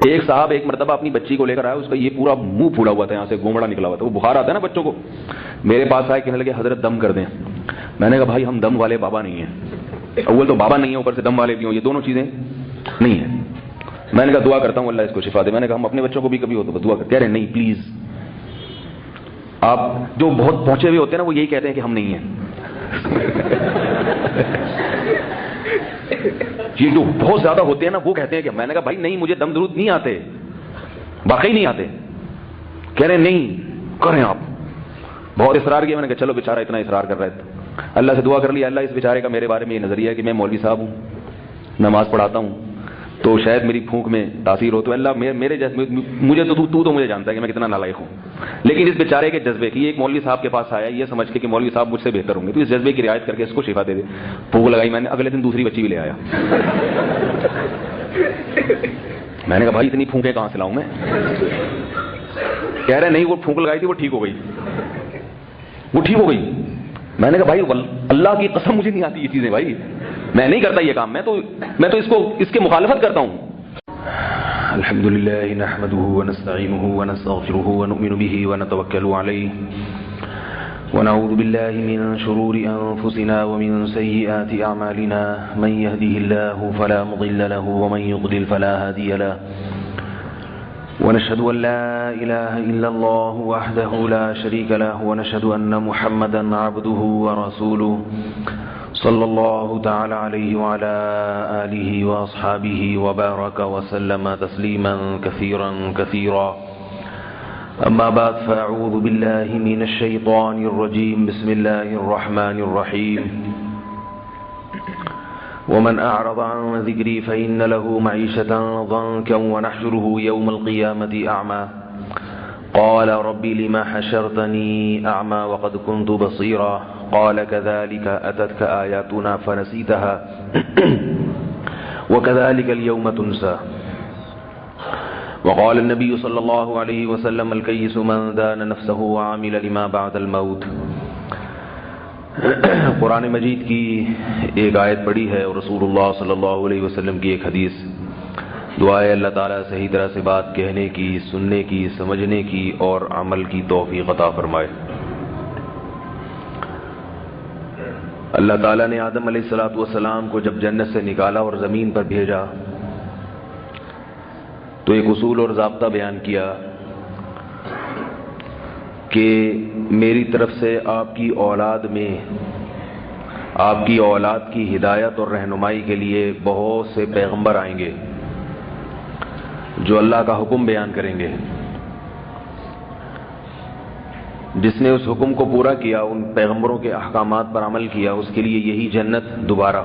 ایک صاحب ایک مرتبہ اپنی بچی کو لے کر آیا، اس کا یہ پورا منہ پھوڑا ہوا تھا، یہاں سے گومڑا نکلا ہوا تھا، وہ بخار آتا ہے نا بچوں کو. میرے پاس آئے، کہنے لگے حضرت دم کر دیں. میں نے کہا بھائی ہم دم والے بابا نہیں ہیں، اول تو بابا نہیں ہے، اوپر سے دم والے بھی ہوں، یہ دونوں چیزیں نہیں ہیں. میں نے کہا دعا کرتا ہوں اللہ اس کو شفا دے. میں نے کہا ہم اپنے بچوں کو بھی کبھی ہو تو دعا کرتے. ارے نہیں پلیز، آپ جو بہت پہنچے ہوئے ہوتے ہیں نا وہ یہی کہتے ہیں کہ ہم نہیں ہیں. یہ جو بہت زیادہ ہوتے ہیں نا وہ کہتے ہیں کہ. میں نے کہا بھائی نہیں، مجھے دم درود نہیں آتے، واقعی نہیں آتے. کہہ رہے نہیں کریں آپ. بہت اصرار کیا. میں نے کہا چلو بیچارہ اتنا اصرار کر رہا ہے، اللہ سے دعا کر لی اللہ اس بیچارے کا میرے بارے میں یہ نظریہ ہے کہ میں مولوی صاحب ہوں، نماز پڑھاتا ہوں، تو شاید میری پھونک میں تاثیر ہو، تو اللہ میرے جیسے مجھے تو مجھے جانتا ہے کہ میں کتنا نالائق ہوں. لیکن اس بیچارے کے جذبے کی، ایک مولوی صاحب کے پاس آیا یہ سمجھ کے کہ مولوی صاحب مجھ سے بہتر ہوں گے، تو اس جذبے کی رعایت کر کے اس کو شفا دے دے. پھونک لگائی میں نے، اگلے دن دوسری بچی بھی لے آیا. میں نے کہا بھائی اتنی پھونکیں کہاں سے لاؤں میں؟ کہہ رہے نہیں وہ پھونک لگائی تھی وہ ٹھیک ہو گئی، وہ ٹھیک ہو گئی. میں نے کہا بھائی اللہ کی قسم مجھے نہیں آتی یہ چیزیں بھائی، میں نہیں کرتا یہ کام، میں تو اس کے مخالفت کرتا ہوں. الحمد للہ نحمده ونستعینه ونستغفره ونؤمن به ونتوکل علیہ ونعوذ باللہ من شرور انفسنا ومن سیئات اعمالنا من يهده الله فلا مضل له ومن يضلل فلا هادي له ونشهد أن لا إله إلا الله وحده لا شريك له ونشهد أن محمدا عبده ورسوله صلى الله تعالى عليه وعلى آله وأصحابه وبارك وسلم تسليما كثيرا كثيرا. أما بعد فأعوذ بالله من الشيطان الرجيم. بسم الله الرحمن الرحيم. ومن أعرض عن ذكري فإن له معيشة ضنكا ونحشره يوم القيامة أعمى قال رب لما حشرتني أعمى وقد كنت بصيرا قال كذلك أتتك آياتنا فنسيتها وكذلك اليوم تنسى. وقال النبي صلى الله عليه وسلم الكيس من دان نفسه وعمل لما بعد الموت. قرآن مجید کی ایک آیت پڑھی ہے اور رسول اللہ صلی اللہ علیہ وسلم کی ایک حدیث. دعا ہے اللہ تعالیٰ صحیح طرح سے بات کہنے کی، سننے کی، سمجھنے کی اور عمل کی توفیق عطا فرمائے. اللہ تعالیٰ نے آدم علیہ السلام کو جب جنت سے نکالا اور زمین پر بھیجا تو ایک اصول اور ضابطہ بیان کیا کہ میری طرف سے آپ کی اولاد میں، آپ کی اولاد کی ہدایت اور رہنمائی کے لیے بہت سے پیغمبر آئیں گے جو اللہ کا حکم بیان کریں گے. جس نے اس حکم کو پورا کیا، ان پیغمبروں کے احکامات پر عمل کیا، اس کے لیے یہی جنت دوبارہ.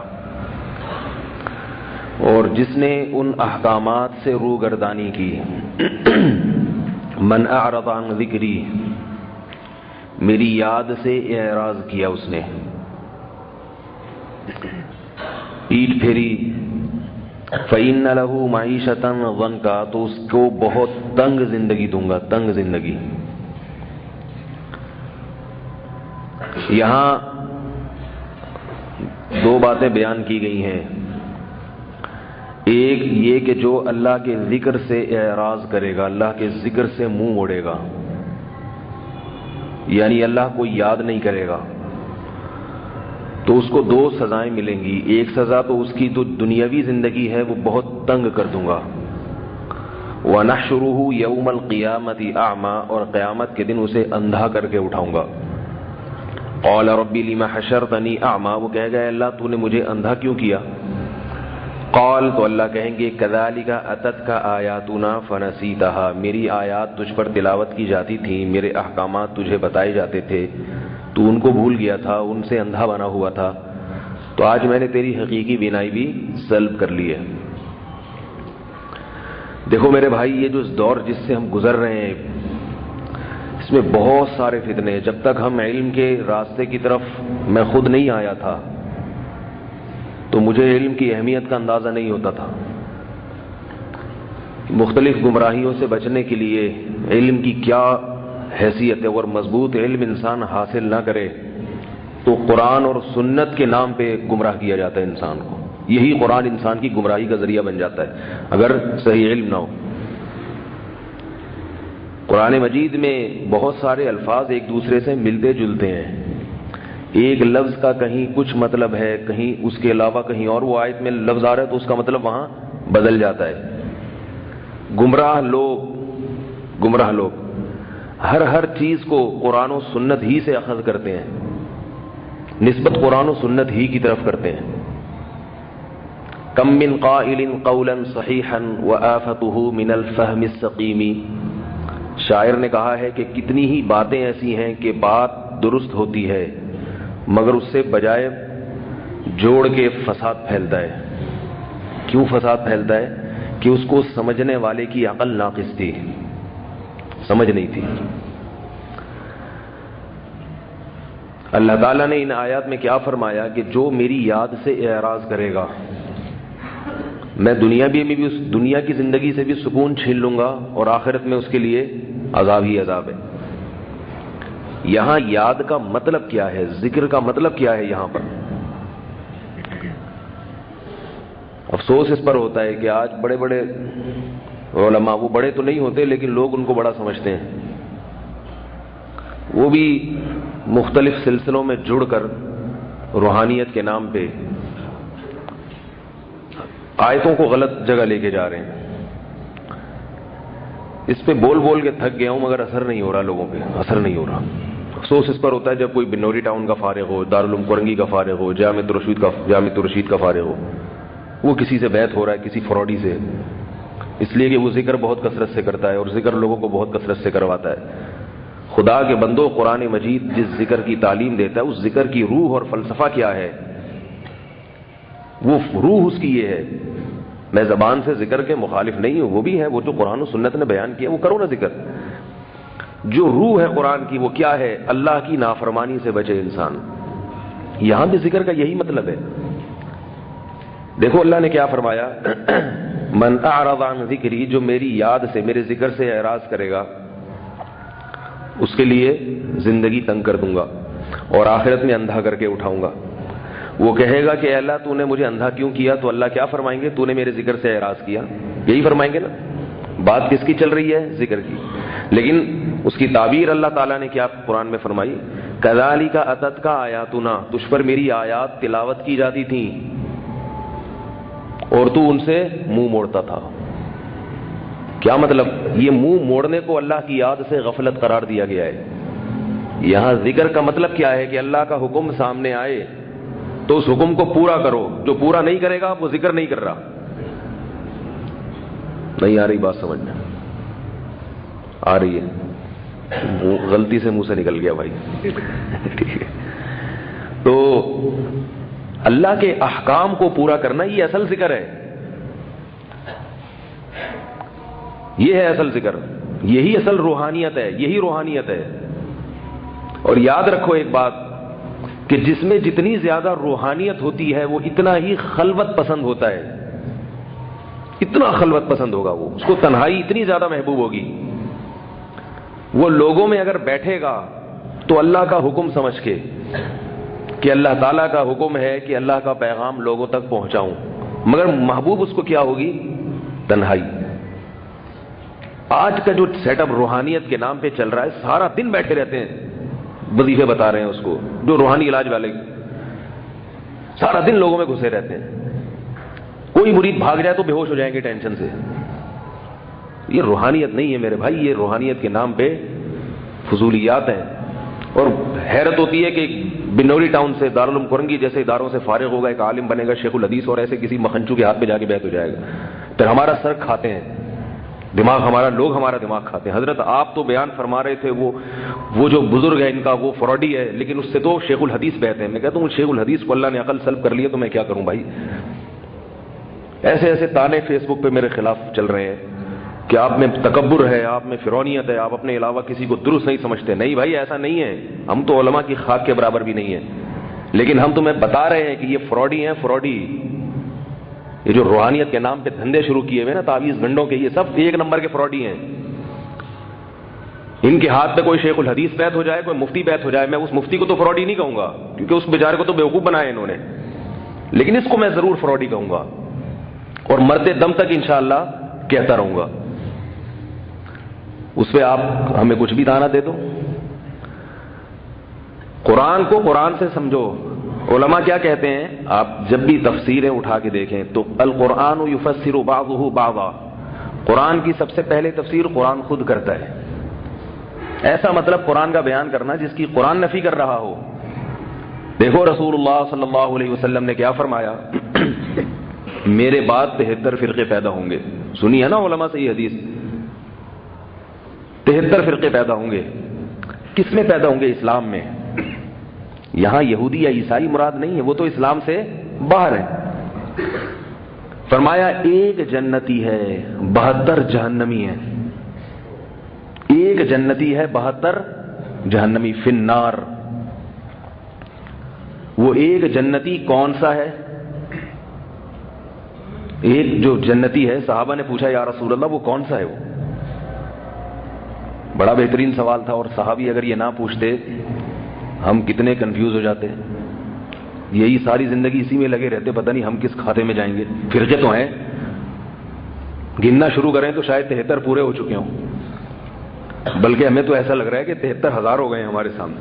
اور جس نے ان احکامات سے روگردانی کی، من اعرض عن ذکری، میری یاد سے اعراض کیا، اس نے پیٹ پھیری، فإن له معیشة ضنکا، تو اس کو بہت تنگ زندگی دوں گا، تنگ زندگی. یہاں دو باتیں بیان کی گئی ہیں. ایک یہ کہ جو اللہ کے ذکر سے اعراض کرے گا، اللہ کے ذکر سے منہ موڑے گا، یعنی اللہ کو یاد نہیں کرے گا، تو اس کو دو سزائیں ملیں گی. ایک سزا تو اس کی جو دنیاوی زندگی ہے وہ بہت تنگ کر دوں گا. وَنَحْشُرُهُ يَوْمَ الْقِيَامَةِ أَعْمَى، اور قیامت کے دن اسے اندھا کر کے اٹھاؤں گا. قال رب لما حشرتنی اعمى، وہ کہے گا اللہ تو نے مجھے اندھا کیوں کیا؟ قال، تو اللہ کہیں گے كذلك أتتك آياتنا فنسيتها، میری آیات تجھ پر تلاوت کی جاتی تھیں، میرے احکامات تجھے بتائے جاتے تھے، تو ان کو بھول گیا تھا، ان سے اندھا بنا ہوا تھا، تو آج میں نے تیری حقیقی بینائی بھی سلب کر لی ہے. دیکھو میرے بھائی، یہ جو دور جس سے ہم گزر رہے ہیں اس میں بہت سارے فتنے. جب تک ہم علم کے راستے کی طرف میں خود نہیں آیا تھا تو مجھے علم کی اہمیت کا اندازہ نہیں ہوتا تھا. مختلف گمراہیوں سے بچنے کے لیے علم کی کیا حیثیت ہے. اور مضبوط علم انسان حاصل نہ کرے تو قرآن اور سنت کے نام پہ گمراہ کیا جاتا ہے انسان کو. یہی قرآن انسان کی گمراہی کا ذریعہ بن جاتا ہے اگر صحیح علم نہ ہو. قرآن مجید میں بہت سارے الفاظ ایک دوسرے سے ملتے جلتے ہیں. ایک لفظ کا کہیں کچھ مطلب ہے، کہیں اس کے علاوہ کہیں اور وہ آیت میں لفظ آ رہا ہے تو اس کا مطلب وہاں بدل جاتا ہے. گمراہ لوگ ہر چیز کو قرآن و سنت ہی سے اخذ کرتے ہیں، نسبت قرآن و سنت ہی کی طرف کرتے ہیں. کم من قائل قولا صحیحا وآفته من الفہم السقیم. شاعر نے کہا ہے کہ کتنی ہی باتیں ایسی ہیں کہ بات درست ہوتی ہے مگر اس سے بجائے جوڑ کے فساد پھیلتا ہے. کیوں فساد پھیلتا ہے؟ کہ اس کو سمجھنے والے کی عقل ناقص تھی، سمجھ نہیں تھی. اللہ تعالیٰ نے ان آیات میں کیا فرمایا کہ جو میری یاد سے اعراض کرے گا میں دنیا کی زندگی سے بھی سکون چھین لوں گا اور آخرت میں اس کے لیے عذاب ہی عذاب ہے. یہاں یاد کا مطلب کیا ہے، ذکر کا مطلب کیا ہے یہاں پر؟ افسوس اس پر ہوتا ہے کہ آج بڑے بڑے علماء، وہ بڑے تو نہیں ہوتے لیکن لوگ ان کو بڑا سمجھتے ہیں، وہ بھی مختلف سلسلوں میں جڑ کر روحانیت کے نام پہ آیتوں کو غلط جگہ لے کے جا رہے ہیں. اس پہ بول کے تھک گیا ہوں مگر اثر نہیں ہو رہا، لوگوں پہ اثر نہیں ہو رہا. افسوس اس پر ہوتا ہے جب کوئی بنوری ٹاؤن کا فارغ ہو، دارالعلوم کورنگی کا فارغ ہو، جامعۃ الرشید کا فارغ ہو، وہ کسی سے بیعت ہو رہا ہے، کسی فراڈی سے، اس لیے کہ وہ ذکر بہت کثرت سے کرتا ہے اور ذکر لوگوں کو بہت کثرت سے کرواتا ہے. خدا کے بندو، قرآن مجید جس ذکر کی تعلیم دیتا ہے اس ذکر کی روح اور فلسفہ کیا ہے؟ وہ روح اس کی یہ ہے. میں زبان سے ذکر کے مخالف نہیں ہوں، وہ بھی ہے، وہ جو قرآن و سنت نے بیان کیا وہ کرو نا ذکر. جو روح ہے قرآن کی وہ کیا ہے؟ اللہ کی نافرمانی سے بچے انسان. یہاں بھی ذکر کا یہی مطلب ہے. دیکھو اللہ نے کیا فرمایا، من اعرض عن ذکری، جو میری یاد سے، میرے ذکر سے اعراض کرے گا اس کے لیے زندگی تنگ کر دوں گا اور آخرت میں اندھا کر کے اٹھاؤں گا. وہ کہے گا کہ اے اللہ تو نے مجھے اندھا کیوں کیا؟ تو اللہ کیا فرمائیں گے؟ تو نے میرے ذکر سے اعراض کیا. یہی فرمائیں گے نا. بات کس کی چل رہی ہے؟ ذکر کی. لیکن اس کی تعبیر اللہ تعالیٰ نے کیا قرآن میں فرمائی؟ کذالک اتتک آیاتنا، تجھ پر میری آیات تلاوت کی جاتی تھیں اور تو ان سے منہ موڑتا تھا. کیا مطلب؟ یہ منہ موڑنے کو اللہ کی یاد سے غفلت قرار دیا گیا ہے. یہاں ذکر کا مطلب کیا ہے کہ اللہ کا حکم سامنے آئے تو اس حکم کو پورا کرو، جو پورا نہیں کرے گا وہ ذکر نہیں کر رہا. نہیں آ رہی بات سمجھ میں؟ آ رہی ہے؟ غلطی سے منہ سے نکل گیا بھائی. تو اللہ کے احکام کو پورا کرنا یہ اصل ذکر ہے. یہ ہے اصل ذکر، یہی اصل روحانیت ہے، یہی روحانیت ہے. اور یاد رکھو ایک بات کہ جس میں جتنی زیادہ روحانیت ہوتی ہے وہ اتنا ہی خلوت پسند ہوتا ہے. اتنا خلوت پسند ہوگا وہ، اس کو تنہائی اتنی زیادہ محبوب ہوگی. وہ لوگوں میں اگر بیٹھے گا تو اللہ کا حکم سمجھ کے کہ اللہ تعالیٰ کا حکم ہے کہ اللہ کا پیغام لوگوں تک پہنچاؤں، مگر محبوب اس کو کیا ہوگی؟ تنہائی. آج کا جو سیٹ اپ روحانیت کے نام پہ چل رہا ہے، سارا دن بیٹھے رہتے ہیں، وظیفے بتا رہے ہیں اس کو، جو روحانی علاج والے سارا دن لوگوں میں گھسے رہتے ہیں. کوئی مرید بھاگ جائے تو بے ہوش ہو جائیں گے ٹینشن سے. یہ روحانیت نہیں ہے میرے بھائی، یہ روحانیت کے نام پہ فضولیات ہیں. اور حیرت ہوتی ہے کہ بنوری ٹاؤن سے، دارالعلوم کورنگی جیسے اداروں سے فارغ ہوگا، ایک عالم بنے گا شیخ الحدیث، اور ایسے کسی مکھنچو کے ہاتھ پہ جا کے بیعت ہو جائے گا. پھر ہمارا سر کھاتے ہیں، دماغ ہمارا، لوگ ہمارا دماغ کھاتے ہیں. حضرت آپ تو بیان فرما رہے تھے وہ جو بزرگ ہے ان کا وہ فراڈی ہے، لیکن اس سے تو شیخ الحدیث بہتے ہیں. میں کہتا ہوں شیخ الحدیث کو اللہ نے عقل سلب کر لیا تو میں کیا کروں بھائی. ایسے ایسے تانے فیس بک پہ میرے خلاف چل رہے ہیں کہ آپ میں تکبر ہے، آپ میں فرعونیت ہے، آپ اپنے علاوہ کسی کو درست نہیں سمجھتے. نہیں بھائی ایسا نہیں ہے، ہم تو علماء کی خاک کے برابر بھی نہیں ہیں. لیکن ہم تمہیں بتا رہے ہیں کہ یہ فراڈی ہیں، فراڈی. یہ جو روحانیت کے نام پہ دھندے شروع کیے ہوئے نا، تعویذ گنڈوں کے، یہ سب ایک نمبر کے فراڈی ہیں. ان کے ہاتھ پہ کوئی شیخ الحدیث بیعت ہو جائے، کوئی مفتی بیعت ہو جائے، میں اس مفتی کو تو فراڈی نہیں کہوں گا کیونکہ اس بیچارے کو تو بیوقوف بنایا انہوں نے، لیکن اس کو میں ضرور فراڈی کہوں گا اور مرتے دم تک انشاءاللہ کہتا رہوں گا. اس پہ آپ ہمیں کچھ بھی تانا دے دو. قرآن کو قرآن سے سمجھو. علماء کیا کہتے ہیں, آپ جب بھی تفسیریں اٹھا کے دیکھیں تو القرآن یفسر بعضہ بعضا, قرآن کی سب سے پہلے تفسیر قرآن خود کرتا ہے. ایسا مطلب قرآن کا بیان کرنا جس کی قرآن نفی کر رہا ہو. دیکھو رسول اللہ صلی اللہ علیہ وسلم نے کیا فرمایا, میرے بعد 73 فرقے پیدا ہوں گے. سنی ہے نا علماء سے یہ حدیث, 73 فرقے پیدا ہوں گے. کس میں پیدا ہوں گے؟ اسلام میں. یہاں یہودی یا عیسائی مراد نہیں ہے, وہ تو اسلام سے باہر ہے. فرمایا ایک جنتی ہے 72 جہنمی ہیں. ایک جنتی ہے 72 جہنمی فی النار. وہ ایک جنتی کون سا ہے؟ ایک جو جنتی ہے, صحابہ نے پوچھا یا رسول اللہ وہ کون سا ہے؟ وہ بڑا بہترین سوال تھا, اور صحابی اگر یہ نہ پوچھتے ہم کتنے کنفیوز ہو جاتے. یہی ساری زندگی اسی میں لگے رہتے, پتہ نہیں ہم کس کھاتے میں جائیں گے. فرقے تو ہیں, گننا شروع کریں تو شاید 73 پورے ہو چکے ہوں, بلکہ ہمیں تو ایسا لگ رہا ہے کہ 73,000 ہو گئے ہیں ہمارے سامنے.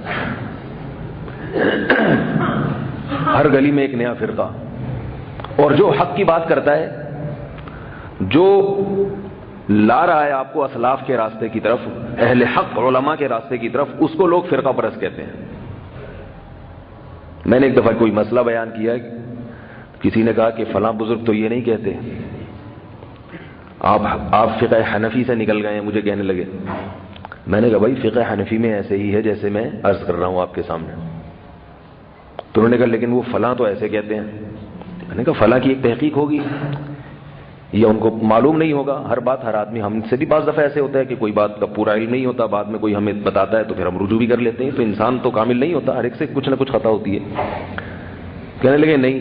ہر گلی میں ایک نیا فرقہ. اور جو حق کی بات کرتا ہے, جو لا رہا ہے آپ کو اسلاف کے راستے کی طرف, اہل حق علماء کے راستے کی طرف, اس کو لوگ فرقہ پرست کہتے ہیں. میں نے ایک دفعہ کوئی مسئلہ بیان کیا, کسی نے کہا کہ فلاں بزرگ تو یہ نہیں کہتے, آپ فقہ حنفی سے نکل گئے ہیں. مجھے کہنے لگے, میں نے کہا بھائی فقہ حنفی میں ایسے ہی ہے جیسے میں عرض کر رہا ہوں آپ کے سامنے. تو انہوں نے کہا لیکن وہ فلاں تو ایسے کہتے ہیں. میں نے کہا فلاں کی ایک تحقیق ہوگی, یہ ان کو معلوم نہیں ہوگا. ہر بات ہر آدمی, ہم سے بھی بعض دفعہ ایسے ہوتا ہے کہ کوئی بات کا پورا علم نہیں ہوتا, بعد میں کوئی ہمیں بتاتا ہے تو پھر ہم رجوع بھی کر لیتے ہیں. تو انسان تو کامل نہیں ہوتا, ہر ایک سے کچھ نہ کچھ خطا ہوتی ہے. کہنے لگے نہیں.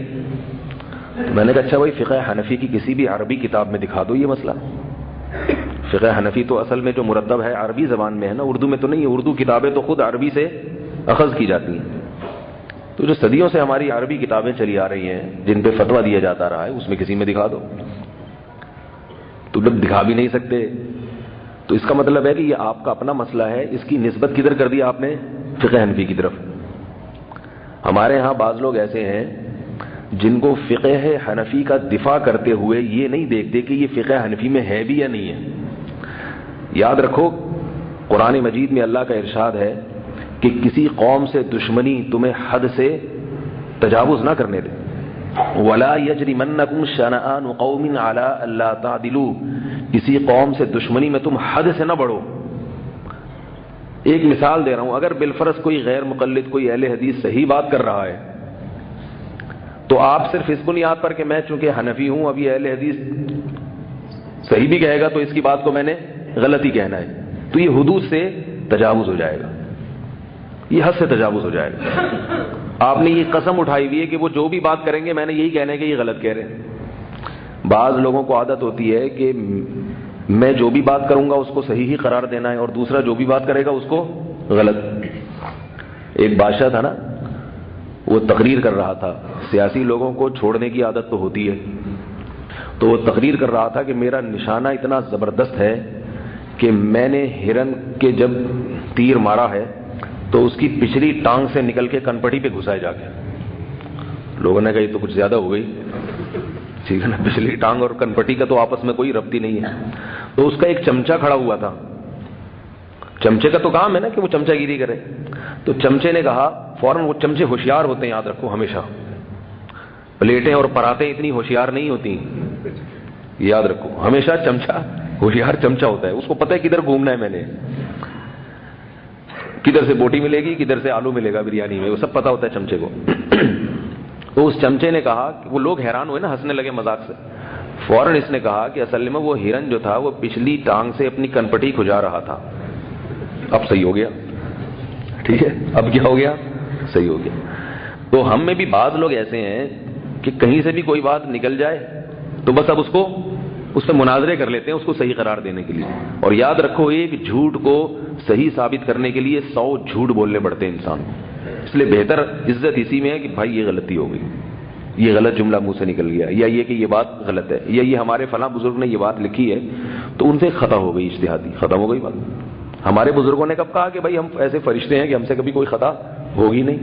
میں نے کہا اچھا بھائی فقہ حنفی کی کسی بھی عربی کتاب میں دکھا دو یہ مسئلہ. فقہ حنفی تو اصل میں جو مرتب ہے عربی زبان میں ہے نا, اردو میں تو نہیں ہے. اردو کتابیں تو خود عربی سے اخذ کی جاتی ہیں. تو جو صدیوں سے ہماری عربی کتابیں چلی آ رہی ہیں جن پہ فتویٰ دیا جاتا رہا ہے, اس میں کسی میں دکھا دو. تو جب دکھا بھی نہیں سکتے تو اس کا مطلب ہے کہ یہ آپ کا اپنا مسئلہ ہے, اس کی نسبت کدھر کر دی آپ نے؟ فقہ حنفی کی طرف. ہمارے ہاں بعض لوگ ایسے ہیں جن کو فقہ حنفی کا دفاع کرتے ہوئے یہ نہیں دیکھتے کہ یہ فقہ حنفی میں ہے بھی یا نہیں ہے. یاد رکھو قرآن مجید میں اللہ کا ارشاد ہے کہ کسی قوم سے دشمنی تمہیں حد سے تجاوز نہ کرنے دے. وَلَا يَجْرِمَنَّكُمْ شَنَآنُ قَوْمٍ عَلَىٰ أَلَّا تَعْدِلُوا, کسی قوم سے دشمنی میں تم حد سے نہ بڑھو. ایک مثال دے رہا ہوں, اگر بالفرض کوئی غیر مقلد, کوئی اہل حدیث صحیح بات کر رہا ہے تو آپ صرف اس بنیاد پر کہ میں چونکہ حنفی ہوں, ابھی اہل حدیث صحیح بھی کہے گا تو اس کی بات کو میں نے غلط ہی کہنا ہے, تو یہ حدود سے تجاوز ہو جائے گا, یہ حد سے تجاوز ہو جائے گا. آپ نے یہ قسم اٹھائی ہوئی ہے کہ وہ جو بھی بات کریں گے میں نے یہی کہنا ہے کہ یہ غلط کہہ رہے ہیں. بعض لوگوں کو عادت ہوتی ہے کہ میں جو بھی بات کروں گا اس کو صحیح ہی قرار دینا ہے, اور دوسرا جو بھی بات کرے گا اس کو غلط. ایک بادشاہ تھا نا, وہ تقریر کر رہا تھا. سیاسی لوگوں کو چھوڑنے کی عادت تو ہوتی ہے, تو وہ تقریر کر رہا تھا کہ میرا نشانہ اتنا زبردست ہے کہ میں نے ہرن کے جب تیر مارا ہے تو اس کی پچھلی ٹانگ سے نکل کے کنپٹی پہ گھسائے جا کے. لوگوں نے کہا یہ تو کچھ زیادہ ہو گئی, ٹھیک ہے نا, پچھلی ٹانگ اور کنپٹی کا تو آپس میں کوئی ربط ہی نہیں ہے. تو اس کا ایک چمچہ کھڑا ہوا تھا, چمچے کا تو کام ہے نا کہ وہ چمچہ گیری کرے. تو چمچے نے کہا فوراً, وہ چمچے ہوشیار ہوتے ہیں یاد رکھو ہمیشہ, پلیٹیں اور پراتیں اتنی ہوشیار نہیں ہوتی, یاد رکھو ہمیشہ چمچہ ہوشیار چمچہ ہوتا ہے. اس کو پتہ ہے کدھر گھومنا ہے, میں نے کدھر سے بوٹی ملے گی, کدھر سے آلو ملے گا بریانی میں, وہ سب پتہ ہوتا ہے چمچے کو. تو اس چمچے نے کہا, وہ لوگ حیران ہوئے نا, ہنسنے لگے مذاق سے. فوراً اس نے کہا کہ اصل میں وہ ہرن جو تھا وہ پچھلی ٹانگ سے اپنی کنپٹی کھجا رہا تھا. اب صحیح ہو گیا, ٹھیک ہے, اب کیا ہو گیا, صحیح ہو گیا. تو ہم میں بھی بعض لوگ ایسے ہیں کہ کہیں سے بھی کوئی بات نکل جائے تو بس اب اس سے مناظرے کر لیتے ہیں اس کو صحیح قرار دینے کے لیے. اور یاد رکھو ایک جھوٹ کو صحیح ثابت کرنے کے لیے 100 جھوٹ بولنے پڑتے ہیں انسان کو. اس لیے بہتر عزت اسی میں ہے کہ بھائی یہ غلطی ہو گئی, یہ غلط جملہ منہ سے نکل گیا، یا یہ کہ یہ بات غلط ہے، یا یہ ہمارے فلاں بزرگ نے یہ بات لکھی ہے، تو ان سے خطا ہو گئی اجتہادی، ختم ہو گئی بات۔ ہمارے بزرگوں نے کب کہا کہ بھائی ہم ایسے فرشتے ہیں کہ ہم سے کبھی کوئی خطا ہوگی نہیں؟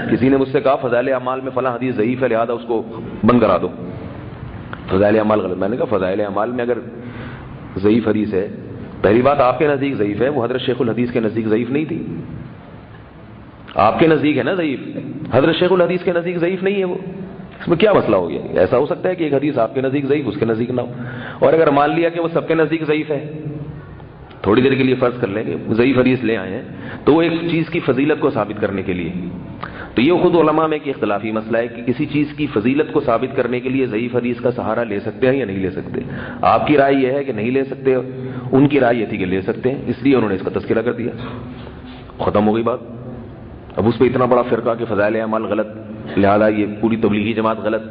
کسی نے مجھ سے کہا فضائل اعمال میں فلاں حدیث ضعیف ہے لہذا اس کو بند کرا دو، فضائل اعمال غلط۔ میں نے کہا فضائل اعمال میں اگر ضعیف حدیث ہے، پہلی بات آپ کے نزدیک ضعیف ہے، وہ حضرت شیخ الحدیث کے نزدیک ضعیف نہیں تھی، آپ کے نزدیک ہے نا ضعیف، حضرت شیخ الحدیث کے نزدیک ضعیف نہیں ہے وہ، اس میں کیا مسئلہ ہو گیا؟ ایسا ہو سکتا ہے کہ ایک حدیث آپ کے نزدیک ضعیف اس کے نزدیک نہ ہو، اور اگر مان لیا کہ وہ سب کے نزدیک ضعیف ہے، تھوڑی دیر کے لیے فرض کر لیں کہ ضعیف حدیث لے آئے ہیں تو وہ ایک چیز کی فضیلت کو ثابت کرنے کے لیے، تو یہ خود علماء میں ایک اختلافی مسئلہ ہے کہ کسی چیز کی فضیلت کو ثابت کرنے کے لیے ضعیف حدیث کا سہارا لے سکتے ہیں یا نہیں لے سکتے۔ آپ کی رائے یہ ہے کہ نہیں لے سکتے، ان کی رائے یہ تھی کہ لے سکتے ہیں، اس لیے انہوں نے اس کا تذکرہ کر دیا، ختم ہو گئی بات۔ اب اس پہ اتنا بڑا فرقہ کہ فضائل اعمال غلط، لہذا یہ پوری تبلیغی جماعت غلط،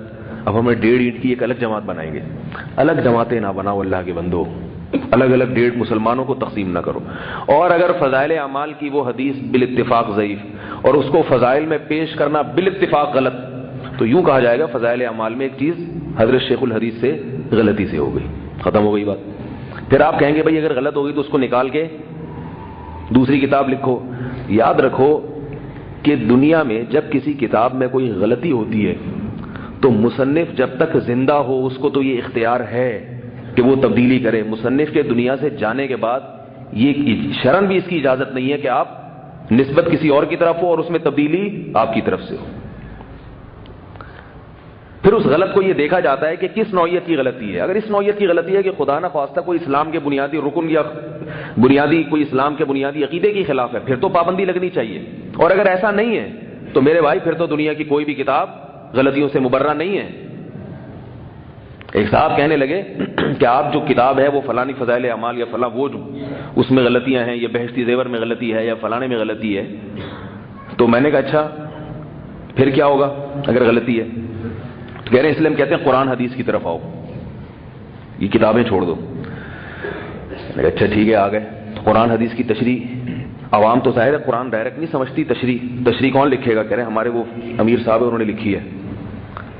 اب ہمیں 1.5 اینٹ کی ایک الگ جماعت بنائیں گے۔ الگ جماعتیں نہ بناؤ اللہ کے بندو، الگ الگ 1.5 مسلمانوں کو تقسیم نہ کرو، اور اگر فضائل اعمال کی وہ حدیث بالاتفاق ضعیف اور اس کو فضائل میں پیش کرنا بالاتفاق غلط، تو یوں کہا جائے گا فضائل اعمال میں ایک چیز حضرت شیخ الحدیث سے غلطی سے ہو گئی، ختم ہو گئی بات۔ پھر آپ کہیں گے بھائی اگر غلط ہوگی تو اس کو نکال کے دوسری کتاب لکھو۔ یاد رکھو کہ دنیا میں جب کسی کتاب میں کوئی غلطی ہوتی ہے تو مصنف جب تک زندہ ہو اس کو تو یہ اختیار ہے کہ وہ تبدیلی کرے، مصنف کے دنیا سے جانے کے بعد یہ شرعاً بھی اس کی اجازت نہیں ہے کہ آپ نسبت کسی اور کی طرف ہو اور اس میں تبدیلی آپ کی طرف سے ہو۔ پھر اس غلط کو یہ دیکھا جاتا ہے کہ کس نوعیت کی غلطی ہے۔ اگر اس نوعیت کی غلطی ہے کہ خدا نہ خواستہ کوئی اسلام کے بنیادی رکن یا کوئی اسلام کے بنیادی عقیدے کے خلاف ہے، پھر تو پابندی لگنی چاہیے، اور اگر ایسا نہیں ہے تو میرے بھائی پھر تو دنیا کی کوئی بھی کتاب غلطیوں سے مبرہ نہیں ہے۔ ایک صاحب کہنے لگے کہ آپ جو کتاب ہے وہ فلانی فضائل اعمال یا فلاں وہ جو اس میں غلطیاں ہیں، یا بہشتی زیور میں غلطی ہے یا فلانے میں غلطی ہے، تو میں نے کہا اچھا پھر کیا ہوگا اگر غلطی ہے؟ تو کہہ رہے ہیں اس لیے ہم کہتے ہیں قرآن حدیث کی طرف آؤ، یہ کتابیں چھوڑ دو۔ میں نے کہا اچھا ٹھیک ہے، آ گئے تو قرآن حدیث کی تشریح، عوام تو ظاہر ہے قرآن ڈائریکٹ نہیں سمجھتی، تشریح کون لکھے گا؟ کہہ رہے ہیں ہمارے وہ امیر صاحب انہوں نے لکھی ہے۔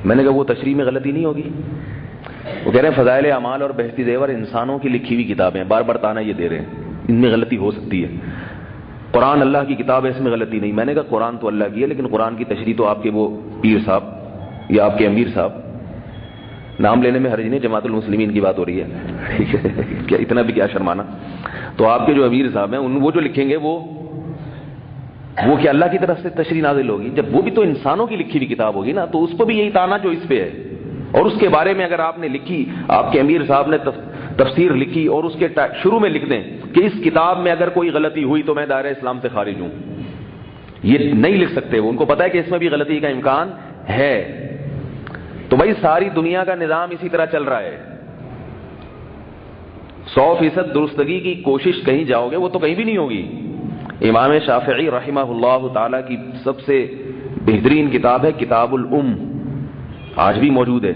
میں نے کہا وہ تشریح میں غلطی نہیں ہوگی؟ وہ کہہ رہے ہیں فضائل اعمال اور بہشتی زیور انسانوں کی لکھی ہوئی کتابیں، بار بار تانا یہ دے رہے ہیں ان میں غلطی ہو سکتی ہے، قرآن اللہ کی کتاب ہے اس میں غلطی نہیں۔ میں نے کہا قرآن تو اللہ کی ہے لیکن قرآن کی تشریح تو آپ کے وہ پیر صاحب یا آپ کے امیر صاحب، نام لینے میں حرج نہیں، جماعت المسلمین کی بات ہو رہی ہے، کیا اتنا بھی کیا شرمانا؟ تو آپ کے جو امیر صاحب ہیں وہ جو لکھیں گے وہ کیا اللہ کی طرف سے تشریح نازل ہوگی؟ جب وہ بھی تو انسانوں کی لکھی ہوئی کتاب ہوگی نا، تو اس پہ بھی یہی تانا جو اس پہ ہے، اور اس کے بارے میں اگر آپ نے لکھی، آپ کے امیر صاحب نے تفسیر لکھی اور اس کے شروع میں لکھ دیں کہ اس کتاب میں اگر کوئی غلطی ہوئی تو میں دائرہ اسلام سے خارج ہوں، یہ نہیں لکھ سکتے، وہ ان کو پتا ہے کہ اس میں بھی غلطی کا امکان ہے۔ تو بھائی ساری دنیا کا نظام اسی طرح چل رہا ہے، 100% درستگی کی کوشش کہیں جاؤ گے وہ تو کہیں بھی نہیں ہوگی۔ امام شافعی رحمہ اللہ تعالی کی سب سے بہترین کتاب ہے کتاب الام، آج بھی موجود ہے۔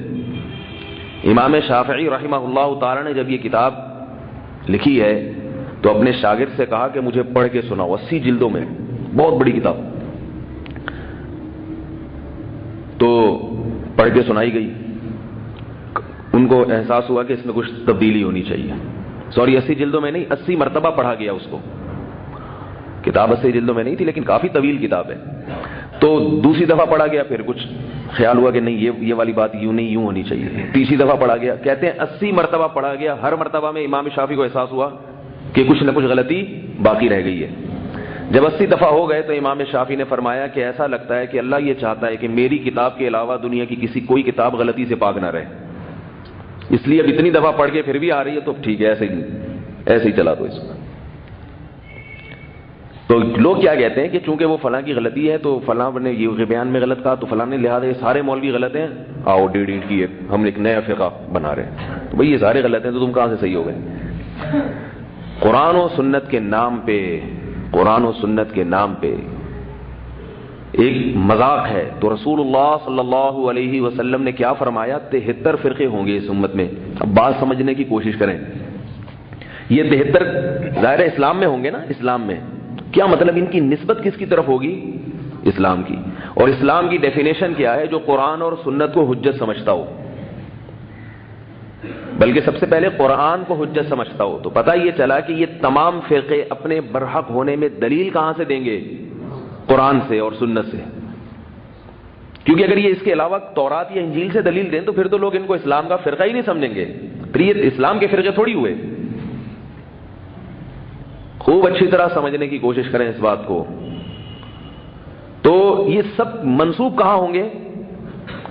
امام شافعی رحمہ اللہ تعالی نے جب یہ کتاب لکھی ہے تو اپنے شاگرد سے کہا کہ مجھے پڑھ کے سناؤ، 80 جلدوں میں، بہت بڑی کتاب، تو پڑھ کے سنائی گئی۔ ان کو احساس ہوا کہ اس میں کچھ تبدیلی ہونی چاہیے، 80 جلدوں میں نہیں، 80 مرتبہ پڑھا گیا اس کو، کتاب 80 جلدوں میں نہیں تھی لیکن کافی طویل کتاب ہے۔ تو دوسری دفعہ پڑھا گیا، پھر کچھ خیال ہوا کہ نہیں یہ والی بات یوں نہیں، یوں ہونی چاہیے۔ تیسری دفعہ پڑھا گیا، کہتے ہیں 80 مرتبہ پڑھا گیا، ہر مرتبہ میں امام شافعی کو احساس ہوا کہ کچھ نہ کچھ غلطی باقی رہ گئی ہے۔ جب 80 دفعہ ہو گئے تو امام شافعی نے فرمایا کہ ایسا لگتا ہے کہ اللہ یہ چاہتا ہے کہ میری کتاب کے علاوہ دنیا کی کوئی کتاب غلطی سے پاک نہ رہے، اس لیے اب اتنی دفعہ پڑھ کے پھر بھی آ رہی ہے تو ٹھیک ہے، ایسے ہی چلا دو اس کو۔ تو لوگ کیا کہتے ہیں کہ چونکہ وہ فلاں کی غلطی ہے تو فلاں نے یہ بیان میں غلط کہا تو فلاں نے، لہٰذا یہ سارے مولوی غلط ہیں، آؤ 1.5 اینٹ کی ہم ایک نیا فقہ بنا رہے ہیں۔ تو بھئی یہ سارے غلط ہیں تو تم کہاں سے صحیح ہو گئے؟ قرآن و سنت کے نام پہ، قرآن و سنت کے نام پہ ایک مذاق ہے۔ تو رسول اللہ صلی اللہ علیہ وسلم نے کیا فرمایا؟ 73 فرقے ہوں گے اس امت میں۔ اب بات سمجھنے کی کوشش کریں، یہ 73 ظاہر اسلام میں ہوں گے نا، اسلام میں کیا مطلب ان کی نسبت کس کی طرف ہوگی؟ اسلام کی۔ اور اسلام کی ڈیفینیشن کیا ہے؟ جو قرآن اور سنت کو حجت سمجھتا ہو، بلکہ سب سے پہلے قرآن کو حجت سمجھتا ہو. تو پتہ یہ چلا کہ یہ تمام فرقے اپنے برحق ہونے میں دلیل کہاں سے دیں گے؟ قرآن سے اور سنت سے. کیونکہ اگر یہ اس کے علاوہ تورات یا انجیل سے دلیل دیں تو پھر تو لوگ ان کو اسلام کا فرقہ ہی نہیں سمجھیں گے، پھر یہ اسلام کے فرقے تھوڑی ہوئے. خوب اچھی طرح سمجھنے کی کوشش کریں اس بات کو. تو یہ سب منسوب کہاں ہوں گے؟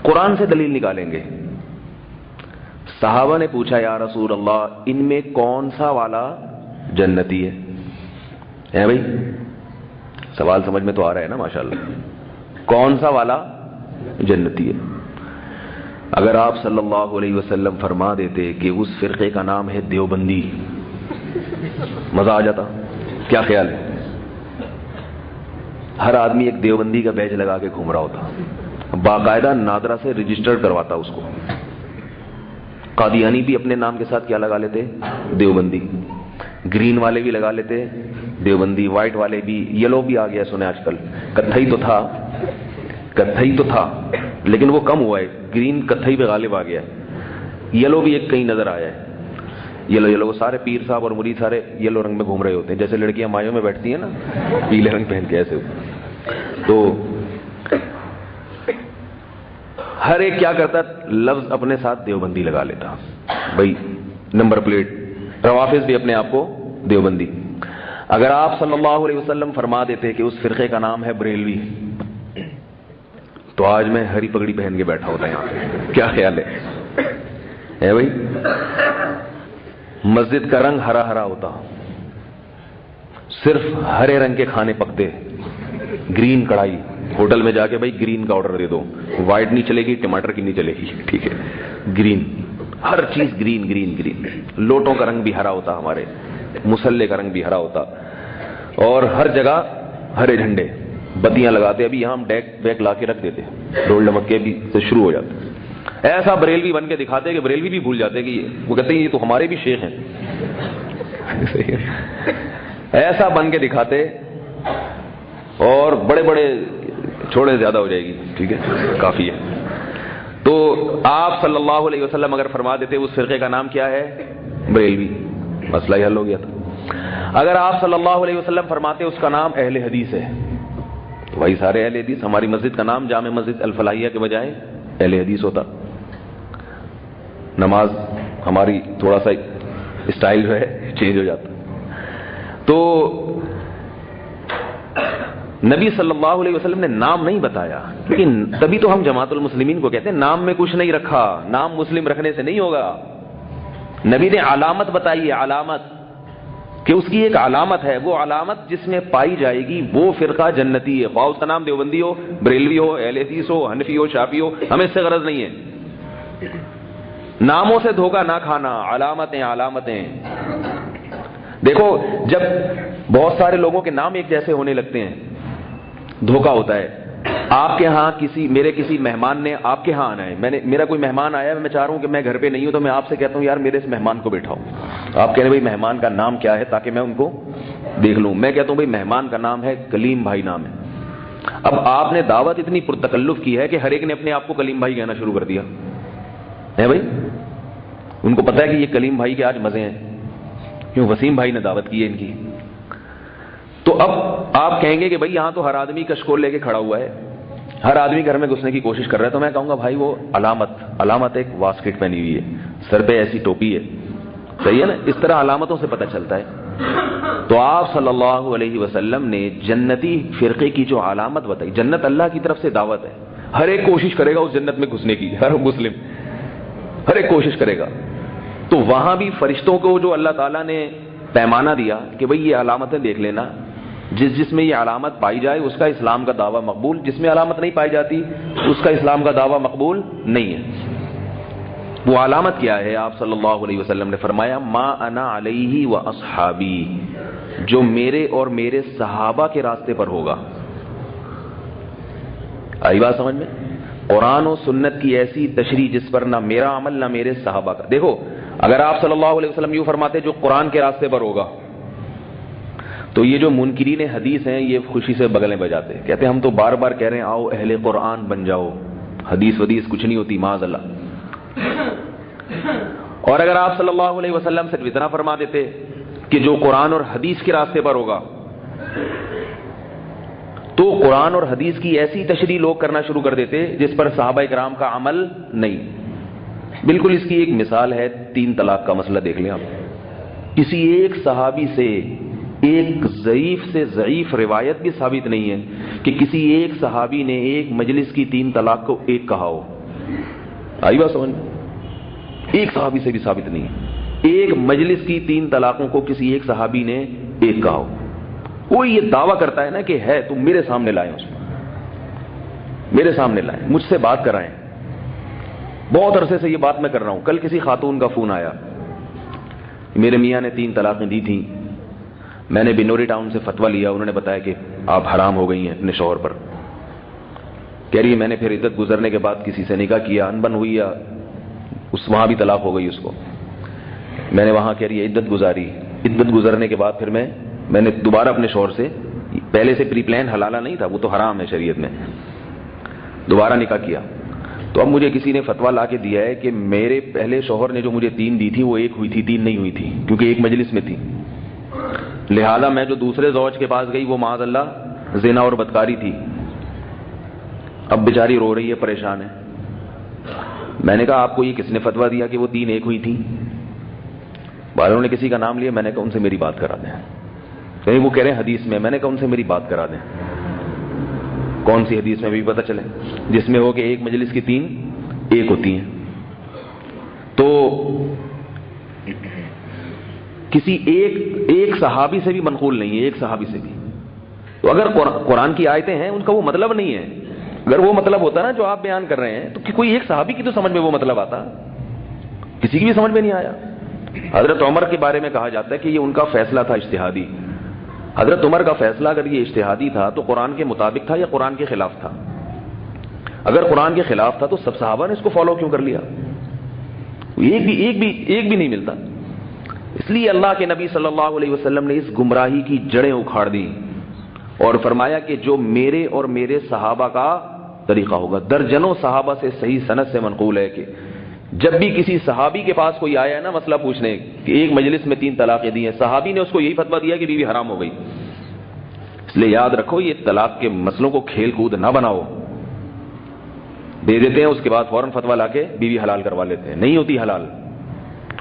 قرآن سے دلیل نکالیں گے. صحابہ نے پوچھا یا رسول اللہ ان میں کون سا والا جنتی ہے بھائی؟ سوال سمجھ میں تو آ رہا ہے نا ماشاءاللہ. کون سا والا جنتی ہے؟ اگر آپ صلی اللہ علیہ وسلم فرما دیتے کہ اس فرقے کا نام ہے دیوبندی، مزہ آ جاتا. کیا خیال ہے؟ ہر آدمی ایک دیوبندی کا بیج لگا کے گھوم رہا ہوتا، باقاعدہ نادرا سے رجسٹر کرواتا اس کو. قادیانی بھی اپنے نام کے ساتھ کیا لگا لیتے؟ دیوبندی. گرین والے بھی لگا لیتے دیوبندی، وائٹ والے بھی، یلو بھی آ گیا سنے آج کل. کتھئی تو تھا لیکن وہ کم ہوا ہے، گرین کتھئی پہ غالب آ گیا. یلو بھی ایک کہیں نظر آیا ہے. یلو وہ سارے پیر صاحب اور مرید سارے یلو رنگ میں گھوم رہے ہوتے ہیں، جیسے لڑکیاں مایوں میں بیٹھتی ہیں نا پیلے رنگ پہن کے ایسے. تو ہر ایک کیا کرتا؟ لفظ اپنے ساتھ دیوبندی لگا لیتا بھائی، نمبر پلیٹ. روافظ بھی اپنے آپ کو دیوبندی. اگر آپ صلی اللہ علیہ وسلم فرما دیتے کہ اس فرقے کا نام ہے بریلوی، تو آج میں ہری پگڑی پہن کے بیٹھا ہوتا یہاں پہ. کیا خیال ہے بھائی؟ مسجد کا رنگ ہرا ہرا ہوتا، صرف ہرے رنگ کے کھانے پکتے. گرین کڑھائی، ہوٹل میں جا کے بھائی گرین کا آرڈر دے دو، وائٹ نہیں چلے گی، ٹماٹر کی نہیں چلے گی، ٹھیک ہے، گرین. ہر چیز گرین گرین گرین. لوٹوں کا رنگ بھی ہرا ہوتا، ہمارے مسلے کا رنگ بھی ہرا ہوتا، اور ہر جگہ ہرے جھنڈے. بتیاں لگاتے. ابھی یہاں ہم ڈیک ویک لا کے رکھ دیتے، ڈول ڈمکے بھی سے شروع ہو جاتے. ایسا بریلوی بن کے دکھاتے کہ بریلوی بھی بھول جاتے کہ وہ کہتے ہیں یہ تو ہمارے بھی شیخ ہیں. ایسا بن کے دکھاتے، اور بڑے بڑے چھوڑے زیادہ ہو جائے گی، ٹھیک ہے، کافی ہے. تو آپ صلی اللہ علیہ وسلم اگر فرما دیتے اس فرقے کا نام کیا ہے؟ بریلوی، مسئلہ ہی حل ہو گیا تھا. اگر آپ صلی اللہ علیہ وسلم فرماتے اس کا نام اہل حدیث ہے، تو وہی سارے اہل حدیث. ہماری مسجد کا نام جامع مسجد الفلاحیہ کے بجائے اہل حدیث ہوتا. نماز ہماری تھوڑا سا اسٹائل جو ہے چینج ہو جاتا. تو نبی صلی اللہ علیہ وسلم نے نام نہیں بتایا، لیکن تبھی تو ہم جماعت المسلمین کو کہتے ہیں نام میں کچھ نہیں رکھا. نام مسلم رکھنے سے نہیں ہوگا. نبی نے علامت بتائی ہے، علامت، کہ اس کی ایک علامت ہے. وہ علامت جس میں پائی جائے گی وہ فرقہ جنتی ہے، خواہ اس کا نام دیوبندی ہو، بریلوی ہو، اہل حدیث ہو، حنفی ہو، شافعی ہو، ہمیں اس سے غرض نہیں ہے. ناموں سے دھوکہ نہ کھانا، علامتیں علامتیں. دیکھو جب بہت سارے لوگوں کے نام ایک جیسے ہونے لگتے ہیں دھوکہ ہوتا ہے. آپ کے ہاں میرے کسی مہمان نے آپ کے ہاں آنا ہے، میرا کوئی مہمان آیا ہے، میں چاہ رہا ہوں کہ میں گھر پہ نہیں ہوں، تو میں آپ سے کہتا ہوں یار میرے اس مہمان کو بیٹھاؤ. آپ کہہ رہے بھائی مہمان کا نام کیا ہے تاکہ میں ان کو دیکھ لوں. میں کہتا ہوں بھائی مہمان کا نام ہے کلیم بھائی نام ہے. اب آپ نے دعوت اتنی پرتکلف کی ہے کہ ہر ایک نے اپنے آپ کو کلیم بھائی کہنا شروع کر دیا ہے بھائی. ان کو پتا ہے کہ یہ کلیم بھائی کے آج مزے ہیں، کیوں؟ وسیم بھائی نے دعوت کی ہے ان کی. تو اب آپ کہیں گے کہ بھائی یہاں تو ہر آدمی کشکول لے کے کھڑا ہوا ہے، ہر آدمی گھر میں گھسنے کی کوشش کر رہا ہے. تو میں کہوں گا بھائی وہ علامت ایک واسکٹ پہنی ہوئی ہے، سر پہ ایسی ٹوپی ہے، صحیح ہے نا؟ اس طرح علامتوں سے پتہ چلتا ہے. تو آپ صلی اللہ علیہ وسلم نے جنتی فرقے کی جو علامت بتائی، جنت اللہ کی طرف سے دعوت ہے، ہر ایک کوشش کرے گا اس جنت میں گھسنے کی، ہر مسلم ہر ایک کوشش کرے گا. تو وہاں بھی فرشتوں کو جو اللہ تعالیٰ نے پیمانہ دیا کہ بھئی یہ علامتیں دیکھ لینا، جس میں یہ علامت پائی جائے اس کا اسلام کا دعویٰ مقبول، جس میں علامت نہیں پائی جاتی اس کا اسلام کا دعویٰ مقبول نہیں ہے. وہ علامت کیا ہے؟ آپ صلی اللہ علیہ وسلم نے فرمایا ما انا علیہ و اصحابی، جو میرے اور میرے صحابہ کے راستے پر ہوگا. آئی بات سمجھ میں؟ قرآن و سنت کی ایسی تشریح جس پر نہ میرا عمل نہ میرے صحابہ کا. دیکھو اگر آپ صلی اللہ علیہ وسلم یوں فرماتے جو قرآن کے راستے پر ہوگا تو یہ جو منکرین حدیث ہیں یہ خوشی سے بغلیں بجاتے کہتے ہیں ہم تو بار بار کہہ رہے ہیں آؤ اہل قرآن بن جاؤ، حدیث ودیث کچھ نہیں ہوتی معاذ اللہ۔ اور اگر آپ صلی اللہ علیہ وسلم صرف اتنا فرما دیتے کہ جو قرآن اور حدیث کے راستے پر ہوگا، تو قرآن اور حدیث کی ایسی تشریح لوگ کرنا شروع کر دیتے جس پر صحابہ کرام کا عمل نہیں۔ بالکل اس کی ایک مثال ہے 3 طلاق کا مسئلہ، دیکھ لیں آپ، کسی ایک صحابی سے ایک ضعیف سے ضعیف روایت بھی ثابت نہیں ہے کہ کسی ایک صحابی نے ایک مجلس کی 3 طلاق کو ایک کہا ہو۔ آئی بات سمجھ میں؟ ایک صحابی سے بھی ثابت نہیں ہے ایک مجلس کی 3 طلاقوں کو کسی ایک صحابی نے ایک کہا ہو۔ کوئی یہ دعویٰ کرتا ہے نا کہ ہے، تم میرے سامنے لائیں، اس کو میرے سامنے لائیں، مجھ سے بات کرائیں۔ بہت عرصے سے یہ بات میں کر رہا ہوں۔ کل کسی خاتون کا فون آیا، میرے میاں نے 3 طلاقیں دی تھیں، میں نے بنوری ٹاؤن سے فتویٰ لیا، انہوں نے بتایا کہ آپ حرام ہو گئی ہیں اپنے شوہر پر۔ کہہ رہی ہے میں نے پھر عدت گزرنے کے بعد کسی سے نکاح کیا، انبن ہوئی یا وہاں بھی طلاق ہو گئی اس کو۔ میں نے وہاں کہہ رہی ہے عدت گزاری، عدت گزرنے کے بعد پھر میں نے دوبارہ اپنے شوہر سے، پہلے سے پری پلان حلالہ نہیں تھا، وہ تو حرام ہے شریعت میں، دوبارہ نکاح کیا۔ تو اب مجھے کسی نے فتویٰ لا کے دیا ہے کہ میرے پہلے شوہر نے جو مجھے 3 دی تھی وہ 1 ہوئی تھی، 3 نہیں ہوئی تھی، کیونکہ ایک مجلس میں تھی، لہذا میں جو دوسرے زوج کے پاس گئی وہ معاذ اللہ زنا اور بدکاری تھی۔ اب بیچاری رو رہی ہے، پریشان ہے۔ میں نے کہا آپ کو یہ کس نے فتویٰ دیا کہ وہ 3 1 ہوئی تھی؟ والوں نے کسی کا نام لیا، میں نے کہا ان سے میری بات کرا دیں۔ کہیں وہ کہہ رہے ہیں حدیث میں، میں نے کہا ان سے میری بات کرا دیں، کون سی حدیث میں بھی پتہ چلے جس میں ہو کہ ایک مجلس کی 3 1 ہوتی ہیں۔ تو کسی ایک صحابی سے بھی منقول نہیں ہے، ایک صحابی سے بھی۔ تو اگر قرآن کی آیتیں ہیں ان کا وہ مطلب نہیں ہے، اگر وہ مطلب ہوتا نا جو آپ بیان کر رہے ہیں تو کوئی ایک صحابی کی تو سمجھ میں وہ مطلب آتا، کسی کی بھی سمجھ میں نہیں آیا۔ حضرت عمر کے بارے میں کہا جاتا ہے کہ یہ ان کا فیصلہ تھا اجتہادی۔ حضرت عمر کا فیصلہ اگر یہ اجتہادی تھا تو قرآن کے مطابق تھا یا قرآن کے خلاف تھا؟ اگر قرآن کے خلاف تھا تو سب صحابہ نے اس کو فالو کیوں کر لیا؟ ایک بھی نہیں ملتا۔ اس لیے اللہ کے نبی صلی اللہ علیہ وسلم نے اس گمراہی کی جڑیں اکھاڑ دی اور فرمایا کہ جو میرے اور میرے صحابہ کا طریقہ ہوگا۔ درجنوں صحابہ سے صحیح سند سے منقول ہے کہ جب بھی کسی صحابی کے پاس کوئی آیا ہے نا مسئلہ پوچھنے کہ ایک مجلس میں 3 طلاقیں دی ہیں، صحابی نے اس کو یہی فتویٰ دیا کہ بیوی حرام ہو گئی۔ اس لیے یاد رکھو یہ طلاق کے مسئلوں کو کھیل کود نہ بناؤ، دے دیتے ہیں اس کے بعد فوراً فتویٰ لا کے بیوی حلال کروا لیتے ہیں، نہیں ہوتی حلال۔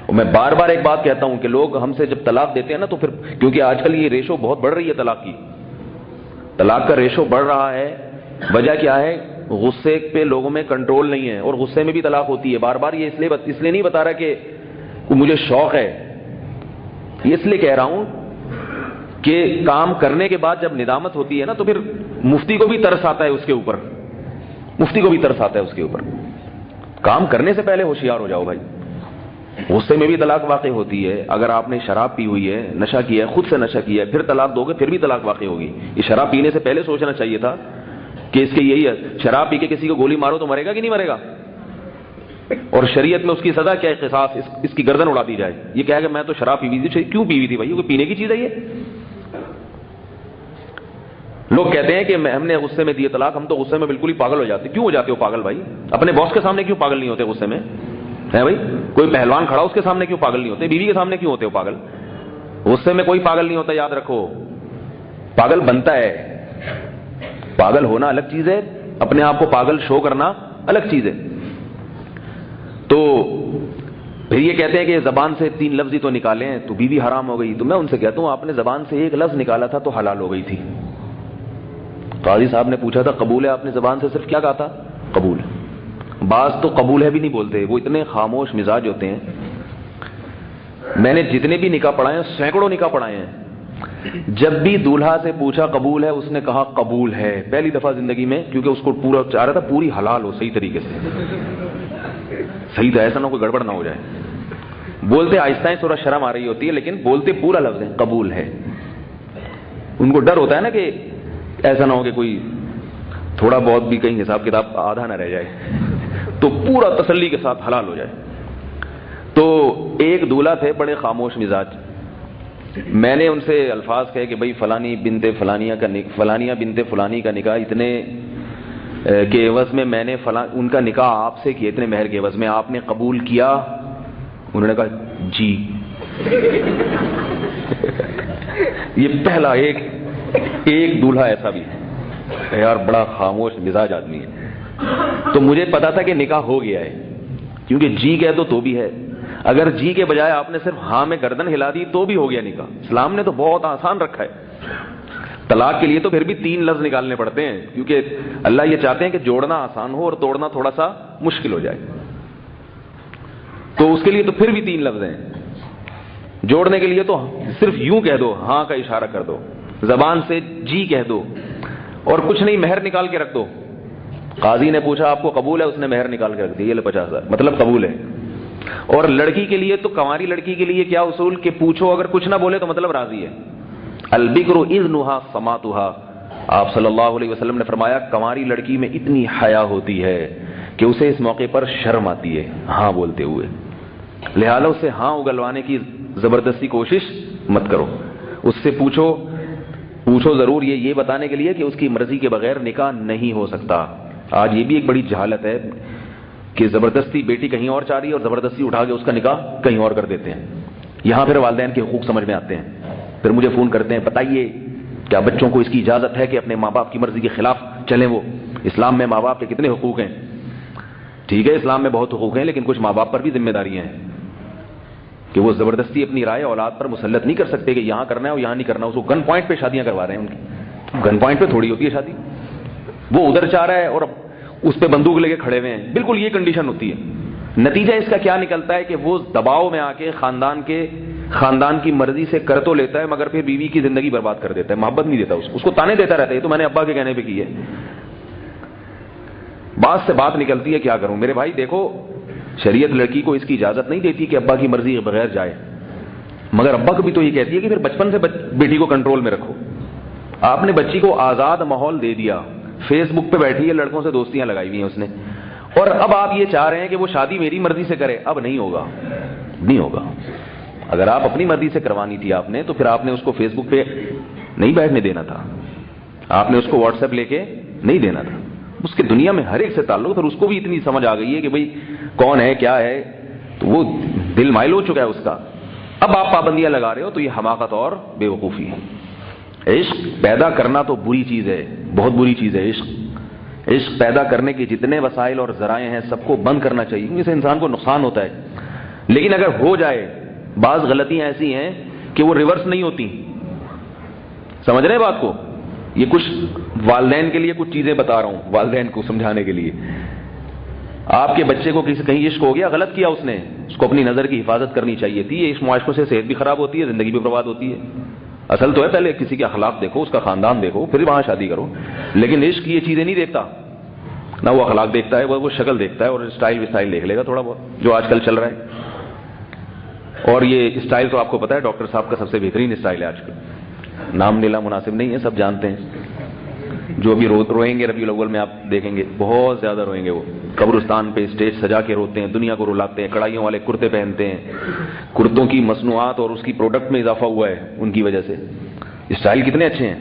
اور میں بار بار ایک بات کہتا ہوں کہ لوگ ہم سے جب طلاق دیتے ہیں نا تو پھر، کیونکہ آج کل یہ ریشو بہت بڑھ رہی ہے طلاق کی، طلاق کا ریشو بڑھ رہا ہے، وجہ کیا ہے؟ غصے پہ لوگوں میں کنٹرول نہیں ہے اور غصے میں بھی طلاق ہوتی ہے۔ بار بار یہ اس لیے نہیں بتا رہا کہ مجھے شوق ہے، یہ اس لیے کہہ رہا ہوں کہ کام کرنے کے بعد جب ندامت ہوتی ہے نا تو پھر مفتی کو بھی ترس آتا ہے اس کے اوپر، مفتی کو بھی ترس آتا ہے اس کے اوپر۔ کام کرنے سے پہلے ہوشیار ہو جاؤ بھائی۔ غصے میں بھی طلاق واقع ہوتی ہے، اگر آپ نے شراب پی ہوئی ہے، نشہ کیا ہے، خود سے نشہ کیا ہے، پھر طلاق دو گے پھر بھی طلاق واقع ہوگی۔ یہ شراب پینے سے پہلے سوچنا چاہیے تھا کہ اس کے یہی ہے، شراب پی کے کسی کو گولی مارو تو مرے گا کہ نہیں مرے گا، اور شریعت میں اس کی سزا کیا ہے؟ قصاص، اس کی گردن اڑا دی جائے۔ یہ کہے گا میں تو شراب پی ہوئی تھی، کیوں پی ہوئی تھی بھائی؟ یہ کوئی پینے کی چیز ہے؟ یہ لوگ کہتے ہیں کہ ہم نے غصے میں دیے طلاق، ہم تو غصے میں بالکل ہی پاگل ہو جاتے۔ کیوں ہو جاتے ہو پاگل بھائی؟ اپنے باس کے سامنے کیوں پاگل نہیں ہوتے غصے میں؟ ہے بھائی، کوئی پہلوان کھڑا اس کے سامنے کیوں پاگل نہیں ہوتے؟ بیوی کے سامنے کیوں ہوتے ہو پاگل؟ غصے میں کوئی پاگل نہیں ہوتا، یاد رکھو۔ پاگل بنتا ہے، پاگل ہونا الگ چیز ہے، اپنے آپ کو پاگل شو کرنا الگ چیز ہے۔ تو پھر یہ کہتے ہیں کہ زبان سے 3 لفظ ہی تو نکالے ہیں تو بیوی حرام ہو گئی۔ تو میں ان سے کہتا ہوں آپ نے زبان سے 1 لفظ نکالا تھا تو حلال ہو گئی تھی۔ قاضی صاحب نے پوچھا تھا قبول ہے؟ آپ نے زبان سے صرف کیا کہا تھا؟ قبول ہے۔ بعض تو قبول ہے بھی نہیں بولتے، وہ اتنے خاموش مزاج ہوتے ہیں۔ میں نے جتنے بھی نکاح پڑھائے ہیں، سینکڑوں نکاح پڑھائے ہیں، جب بھی دولہا سے پوچھا قبول ہے اس نے کہا قبول ہے، پہلی دفعہ زندگی میں، کیونکہ اس کو پورا چاہ رہا تھا پوری حلال ہو صحیح طریقے سے، صحیح تھا، ایسا نہ کوئی گڑبڑ نہ ہو جائے۔ بولتے آہستہ ہی تھوڑا شرم آ رہی ہوتی ہے لیکن بولتے پورا لفظ ہے قبول ہے۔ ان کو ڈر ہوتا ہے نا کہ ایسا نہ ہو کہ کوئی تھوڑا بہت بھی کہیں حساب کتاب آدھا نہ رہ جائے، تو پورا تسلی کے ساتھ حلال ہو جائے۔ تو ایک دولہا تھے بڑے خاموش مزاج، میں نے ان سے الفاظ کہے کہ بھائی فلانی بنت فلانیہ بنت فلانی کا نکاح اتنے کے عوض میں میں نے ان کا نکاح آپ سے کیا اتنے مہر کے عوض میں، آپ نے قبول کیا؟ انہوں نے کہا جی۔ یہ پہلا ایک دولہا ایسا بھی یار بڑا خاموش مزاج آدمی ہے، تو مجھے پتا تھا کہ نکاح ہو گیا ہے، کیونکہ جی کہہ دو تو بھی ہے، اگر جی کے بجائے آپ نے صرف ہاں میں گردن ہلا دی تو بھی ہو گیا نکاح۔ اسلام نے تو بہت آسان رکھا ہے، طلاق کے لیے تو پھر بھی 3 لفظ نکالنے پڑتے ہیں، کیونکہ اللہ یہ چاہتے ہیں کہ جوڑنا آسان ہو اور توڑنا تھوڑا سا مشکل ہو جائے، تو اس کے لیے تو پھر بھی 3 لفظ ہیں۔ جوڑنے کے لیے تو صرف یوں کہہ دو، ہاں کا اشارہ کر دو، زبان سے جی کہہ دو، اور کچھ نہیں مہر نکال کے رکھ دو۔ قاضی نے پوچھا آپ کو قبول ہے؟ اس نے مہر نکال کے رکھ دی، یہ لے 50,000، مطلب قبول ہے۔ اور لڑکی کے لیے تو کنواری لڑکی کے لیے کیا اصول کہ پوچھو، اگر کچھ نہ بولے تو مطلب راضی ہے۔ البکر اذنھا سماطھا، آپ صلی اللہ علیہ وسلم نے فرمایا کنواری لڑکی میں اتنی حیا ہوتی ہے کہ اسے اس موقع پر شرم آتی ہے ہاں بولتے ہوئے، لہذا اسے ہاں اگلوانے کی زبردستی کوشش مت کرو، اس سے پوچھو ضرور، یہ بتانے کے لیے کہ اس کی مرضی کے بغیر نکاح نہیں ہو سکتا۔ آج یہ بھی ایک بڑی جہالت ہے کہ زبردستی بیٹی کہیں اور چاہ رہی ہے اور زبردستی اٹھا کے اس کا نکاح کہیں اور کر دیتے ہیں۔ یہاں پھر والدین کے حقوق سمجھ میں آتے ہیں، پھر مجھے فون کرتے ہیں بتائیے کیا بچوں کو اس کی اجازت ہے کہ اپنے ماں باپ کی مرضی کے خلاف چلیں؟ وہ اسلام میں ماں باپ کے کتنے حقوق ہیں؟ ٹھیک ہے اسلام میں بہت حقوق ہیں، لیکن کچھ ماں باپ پر بھی ذمہ داریاں ہیں کہ وہ زبردستی اپنی رائے اولاد پر مسلط نہیں کر سکتے کہ یہاں کرنا ہے اور یہاں نہیں کرنا۔ اس کو گن پوائنٹ پہ شادیاں کروا رہے ہیں، ان کی گن پوائنٹ پہ تھوڑی ہوتی ہے شادی، وہ ادھر چاہ رہا ہے اور اس پہ بندوق لے کے کھڑے ہوئے ہیں، بالکل یہ کنڈیشن ہوتی ہے۔ نتیجہ اس کا کیا نکلتا ہے کہ وہ دباؤ میں آ کے خاندان کی مرضی سے کر تو لیتا ہے، مگر پھر بیوی کی زندگی برباد کر دیتا ہے، محبت نہیں دیتا، اس کو تانے دیتا رہتا ہے، یہ تو میں نے ابا کے کہنے پہ کی ہے۔ بات سے بات نکلتی ہے، کیا کروں میرے بھائی؟ دیکھو شریعت لڑکی کو اس کی اجازت نہیں دیتی کہ ابا کی مرضی کے بغیر جائے، مگر ابا کو بھی تو یہ کہتی ہے کہ پھر بچپن سے بیٹی کو کنٹرول میں رکھو۔ آپ نے بچی کو آزاد ماحول دے دیا، فیس بک پہ بیٹھی ہے، لڑکوں سے دوستیاں لگائی ہوئی ہیں اس نے، اور اب آپ یہ چاہ رہے ہیں کہ وہ شادی میری مرضی سے کرے۔ اب نہیں ہوگا۔ اگر آپ اپنی مرضی سے کروانی تھی آپ نے، تو پھر آپ نے اس کو فیس بک پہ نہیں بیٹھنے دینا تھا، آپ نے اس کو واٹس ایپ لے کے نہیں دینا تھا۔ اس کے دنیا میں ہر ایک سے تعلق، اور اس کو بھی اتنی سمجھ آ گئی ہے کہ بھئی کون ہے کیا ہے، تو وہ دل مائل ہو چکا ہے اس کا۔ اب آپ پابندیاں لگا رہے ہو تو یہ حماقت اور بے وقوفی ہے۔ عشق پیدا کرنا تو بری چیز ہے، بہت بری چیز ہے عشق پیدا کرنے کے جتنے وسائل اور ذرائع ہیں سب کو بند کرنا چاہیے، کیونکہ اس سے انسان کو نقصان ہوتا ہے۔ لیکن اگر ہو جائے، بعض غلطیاں ایسی ہیں کہ وہ ریورس نہیں ہوتی، سمجھ رہے ہیں بات کو؟ یہ کچھ والدین کے لیے کچھ چیزیں بتا رہا ہوں، والدین کو سمجھانے کے لیے۔ آپ کے بچے کو کہیں عشق ہو گیا، غلط کیا اس نے، اس کو اپنی نظر کی حفاظت کرنی چاہیے تھی۔ یہ عشق معاشروں سے صحت بھی خراب ہوتی ہے، زندگی بھی برباد ہوتی ہے۔ اصل تو ہے پہلے کسی کے اخلاق دیکھو، اس کا خاندان دیکھو، پھر وہاں شادی کرو۔ لیکن عشق یہ چیزیں نہیں دیکھتا، نہ وہ اخلاق دیکھتا ہے، وہ شکل دیکھتا ہے، اور اسٹائل دیکھ لے گا تھوڑا بہت جو آج کل چل رہا ہے۔ اور یہ اسٹائل تو آپ کو پتا ہے ڈاکٹر صاحب کا سب سے بہترین اسٹائل ہے آج کل، نام لینا مناسب نہیں ہے، سب جانتے ہیں۔ جو بھی روئیں گے ربیع الاول میں آپ دیکھیں گے، بہت زیادہ روئیں گے، وہ قبرستان پہ اسٹیج سجا کے روتے ہیں، دنیا کو رلاتے ہیں، کڑھائیوں والے کرتے پہنتے ہیں، کرتوں کی مصنوعات اور اس کی پروڈکٹ میں اضافہ ہوا ہے ان کی وجہ سے۔ اسٹائل کتنے اچھے ہیں،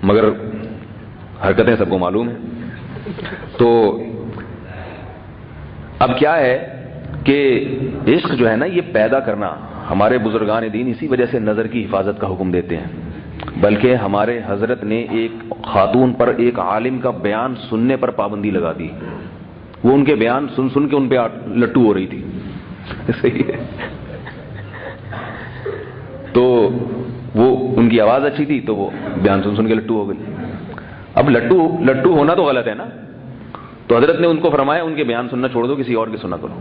مگر حرکتیں سب کو معلوم ہیں۔ تو اب کیا ہے کہ عشق جو ہے نا، یہ پیدا کرنا، ہمارے بزرگان دین اسی وجہ سے نظر کی حفاظت کا حکم دیتے ہیں، بلکہ ہمارے حضرت نے ایک خاتون پر ایک عالم کا بیان سننے پر پابندی لگا دی، وہ ان کے بیان سن کے ان پہ لٹو ہو رہی تھی، صحیح ہے؟ تو وہ ان کی آواز اچھی تھی تو وہ بیان سن کے لٹو ہو گئی۔ اب لٹو ہونا تو غلط ہے نا، تو حضرت نے ان کو فرمایا ان کے بیان سننا چھوڑ دو، کسی اور کے سنا کرو۔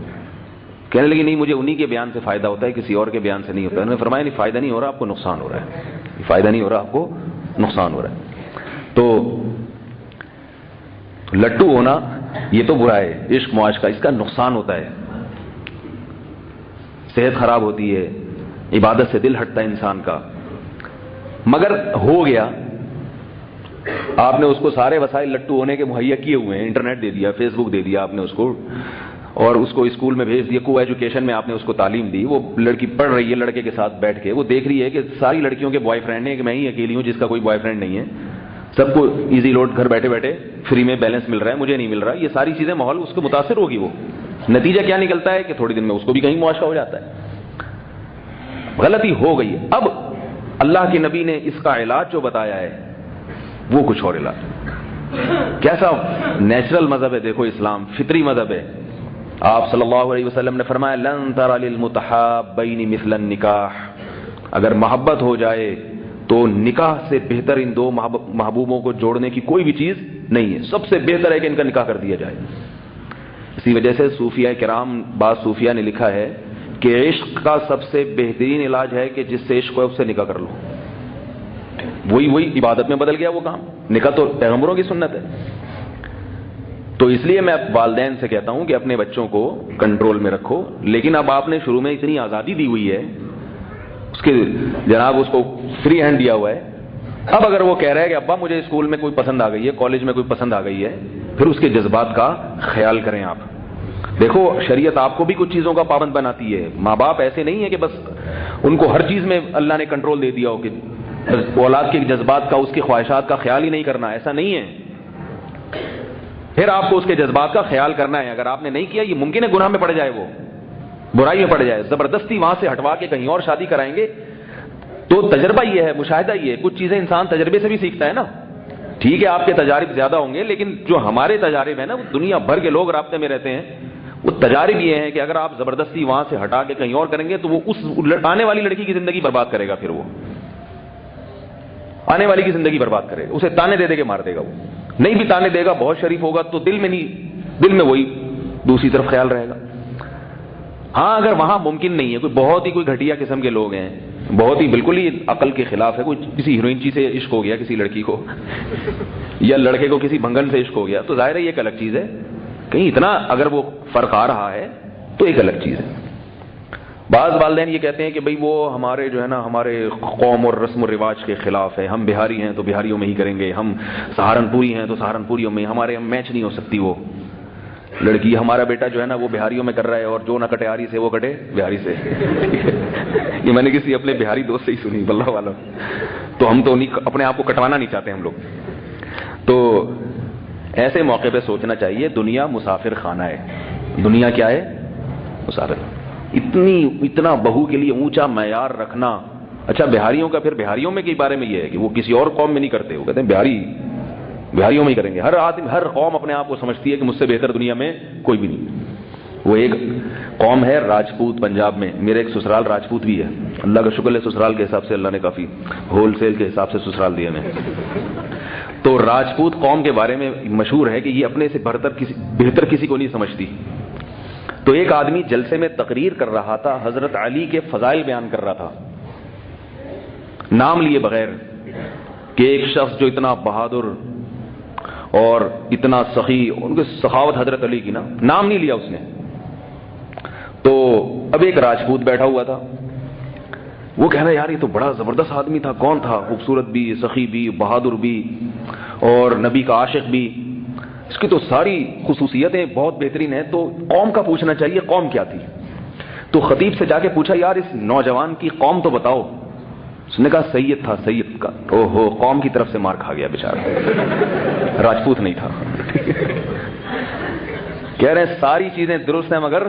کہنے لگی نہیں، مجھے انہی کے بیان سے فائدہ ہوتا ہے، کسی اور کے بیان سے نہیں ہوتا ہے۔ انہوں نے فرمایا نہیں، فائدہ نہیں ہو رہا، آپ کو نقصان ہو رہا ہے، فائدہ نہیں ہو رہا، آپ کو نقصان ہو رہا ہے۔ تو لٹو ہونا یہ تو برا ہے، عشق معاش کا، اس کا نقصان ہوتا ہے، صحت خراب ہوتی ہے، عبادت سے دل ہٹتا ہے انسان کا۔ مگر ہو گیا، آپ نے اس کو سارے وسائل لٹو ہونے کے مہیا کیے ہوئے ہیں، انٹرنیٹ دے دیا، فیس بک دے دیا آپ نے اس کو، اور اس کو اسکول میں بھیج دیا, کو ایجوکیشن میں آپ نے اس کو تعلیم دی, وہ لڑکی پڑھ رہی ہے لڑکے کے ساتھ بیٹھ کے, وہ دیکھ رہی ہے کہ ساری لڑکیوں کے بوائے فرینڈ ہیں کہ میں ہی اکیلی ہوں جس کا کوئی بوائے فرینڈ نہیں ہے, سب کو ایزی لوڈ گھر بیٹھے بیٹھے فری میں بیلنس مل رہا ہے, مجھے نہیں مل رہا. یہ ساری چیزیں ماحول اس کو متاثر ہوگی. وہ نتیجہ کیا نکلتا ہے کہ تھوڑی دن میں اس کو بھی کہیں معاشرہ ہو جاتا ہے. غلطی ہو گئی. اب اللہ کے نبی نے اس کا علاج جو بتایا ہے وہ کچھ اور علاج. کیسا نیچرل مذہب ہے دیکھو اسلام, فطری مذہب ہے. آپ صلی اللہ علیہ وسلم نے فرمایا لن تر للمتحابین مثل النکاح, اگر محبت ہو جائے تو نکاح سے بہتر ان دو محبوبوں کو جوڑنے کی کوئی بھی چیز نہیں ہے. سب سے بہتر ہے کہ ان کا نکاح کر دیا جائے. اسی وجہ سے صوفیاء کرام, بعض صوفیاء نے لکھا ہے کہ عشق کا سب سے بہترین علاج ہے کہ جس سے عشق ہو اس سے نکاح کر لو. وہی عبادت میں بدل گیا وہ کام. نکاح تو پیغمبروں کی سنت ہے. تو اس لیے میں والدین سے کہتا ہوں کہ اپنے بچوں کو کنٹرول میں رکھو. لیکن اب آپ نے شروع میں اتنی آزادی دی ہوئی ہے, اس کے جناب اس کو فری ہینڈ دیا ہوا ہے. اب اگر وہ کہہ رہا ہے کہ ابا مجھے اسکول میں کوئی پسند آ گئی ہے, کالج میں کوئی پسند آ گئی ہے, پھر اس کے جذبات کا خیال کریں آپ. دیکھو شریعت آپ کو بھی کچھ چیزوں کا پابند بناتی ہے. ماں باپ ایسے نہیں ہے کہ بس ان کو ہر چیز میں اللہ نے کنٹرول دے دیا ہو کہ اولاد کے جذبات کا, اس کی خواہشات کا خیال ہی نہیں کرنا, ایسا نہیں ہے. پھر آپ کو اس کے جذبات کا خیال کرنا ہے. اگر آپ نے نہیں کیا یہ ممکن ہے گناہ میں پڑ جائے, وہ برائی میں پڑ جائے. زبردستی وہاں سے ہٹوا کے کہیں اور شادی کرائیں گے تو تجربہ یہ ہے, مشاہدہ یہ ہے. کچھ چیزیں انسان تجربے سے بھی سیکھتا ہے نا. ٹھیک ہے آپ کے تجارب زیادہ ہوں گے, لیکن جو ہمارے تجارب ہیں نا, وہ دنیا بھر کے لوگ رابطے میں رہتے ہیں, وہ تجارب یہ ہیں کہ اگر آپ زبردستی وہاں سے ہٹا کے کہیں اور کریں گے تو وہ اس آنے والی لڑکی کی زندگی برباد کرے گا. پھر وہ آنے والی کی زندگی برباد کرے گا. اسے تانے دے دے کے مار دے گا. وہ نہیں بھی تانے دے گا, بہت شریف ہوگا تو دل میں وہی دوسری طرف خیال رہے گا. ہاں اگر وہاں ممکن نہیں ہے, کوئی بہت ہی کوئی گھٹیا قسم کے لوگ ہیں, بہت ہی بالکل ہی عقل کے خلاف ہے, کوئی کسی ہیروئن سے عشق ہو گیا کسی لڑکی کو, یا لڑکے کو کسی بھنگن سے عشق ہو گیا, تو ظاہر ہے یہ ایک الگ چیز ہے. کہیں اتنا اگر وہ فرق آ رہا ہے تو ایک الگ چیز ہے. بعض والدین یہ کہتے ہیں کہ بھئی وہ ہمارے جو ہے نا ہمارے قوم اور رسم و رواج کے خلاف ہے, ہم بہاری ہیں تو بہاریوں میں ہی کریں گے, ہم سہارنپوری ہیں تو سہارنپوریوں میں, ہمارے میچ نہیں ہو سکتی وہ لڑکی. ہمارا بیٹا جو ہے نا وہ بہاریوں میں کر رہا ہے اور جو نہ کٹے آری سے وہ کٹے بہاری سے. یہ میں نے کسی اپنے بہاری دوست سے ہی سنی, واللہ والا. تو ہم تو اپنے آپ کو کٹوانا نہیں چاہتے ہم لوگ. تو ایسے موقع پہ سوچنا چاہیے دنیا مسافر خانہ ہے. دنیا کیا ہے؟ مسافر. اتنا بہو کے لیے اونچا معیار رکھنا. اچھا بہاریوں کا, پھر بہاریوں میں کے بارے میں یہ ہے کہ وہ کسی اور قوم میں نہیں کرتے, وہ کہتے ہیں بہاریوں میں ہی کریں گے. ہر آدمی, ہر قوم اپنے آپ کو سمجھتی ہے کہ مجھ سے بہتر دنیا میں کوئی بھی نہیں. وہ ایک قوم ہے راجپوت پنجاب میں, میرے ایک سسرال راجپوت بھی ہے. اللہ کا شکر ہے سسرال کے حساب سے اللہ نے کافی ہول سیل کے حساب سے سسرال دیا میں. تو راجپوت قوم کے بارے میں مشہور ہے کہ یہ اپنے سے بہتر کسی کو نہیں سمجھتی. تو ایک آدمی جلسے میں تقریر کر رہا تھا, حضرت علی کے فضائل بیان کر رہا تھا, نام لیے بغیر, کہ ایک شخص جو اتنا بہادر اور اتنا سخی, ان کی سخاوت حضرت علی کی نا, نام نہیں لیا اس نے. تو اب ایک راجپوت بیٹھا ہوا تھا, وہ کہہ رہا یار یہ تو بڑا زبردست آدمی تھا. کون تھا؟ خوبصورت بھی, سخی بھی, بہادر بھی, اور نبی کا عاشق بھی. اس کی تو ساری خصوصیتیں بہت بہترین ہیں. تو قوم کا پوچھنا چاہیے قوم کیا تھی. تو خطیب سے جا کے پوچھا یار اس نوجوان کی قوم تو بتاؤ. اس نے کہا سید تھا, سید کا. اوہو, قوم کی طرف سے مار کھا گیا بیچارہ, راجپوت نہیں تھا. کہہ رہے ہیں ساری چیزیں درست ہیں مگر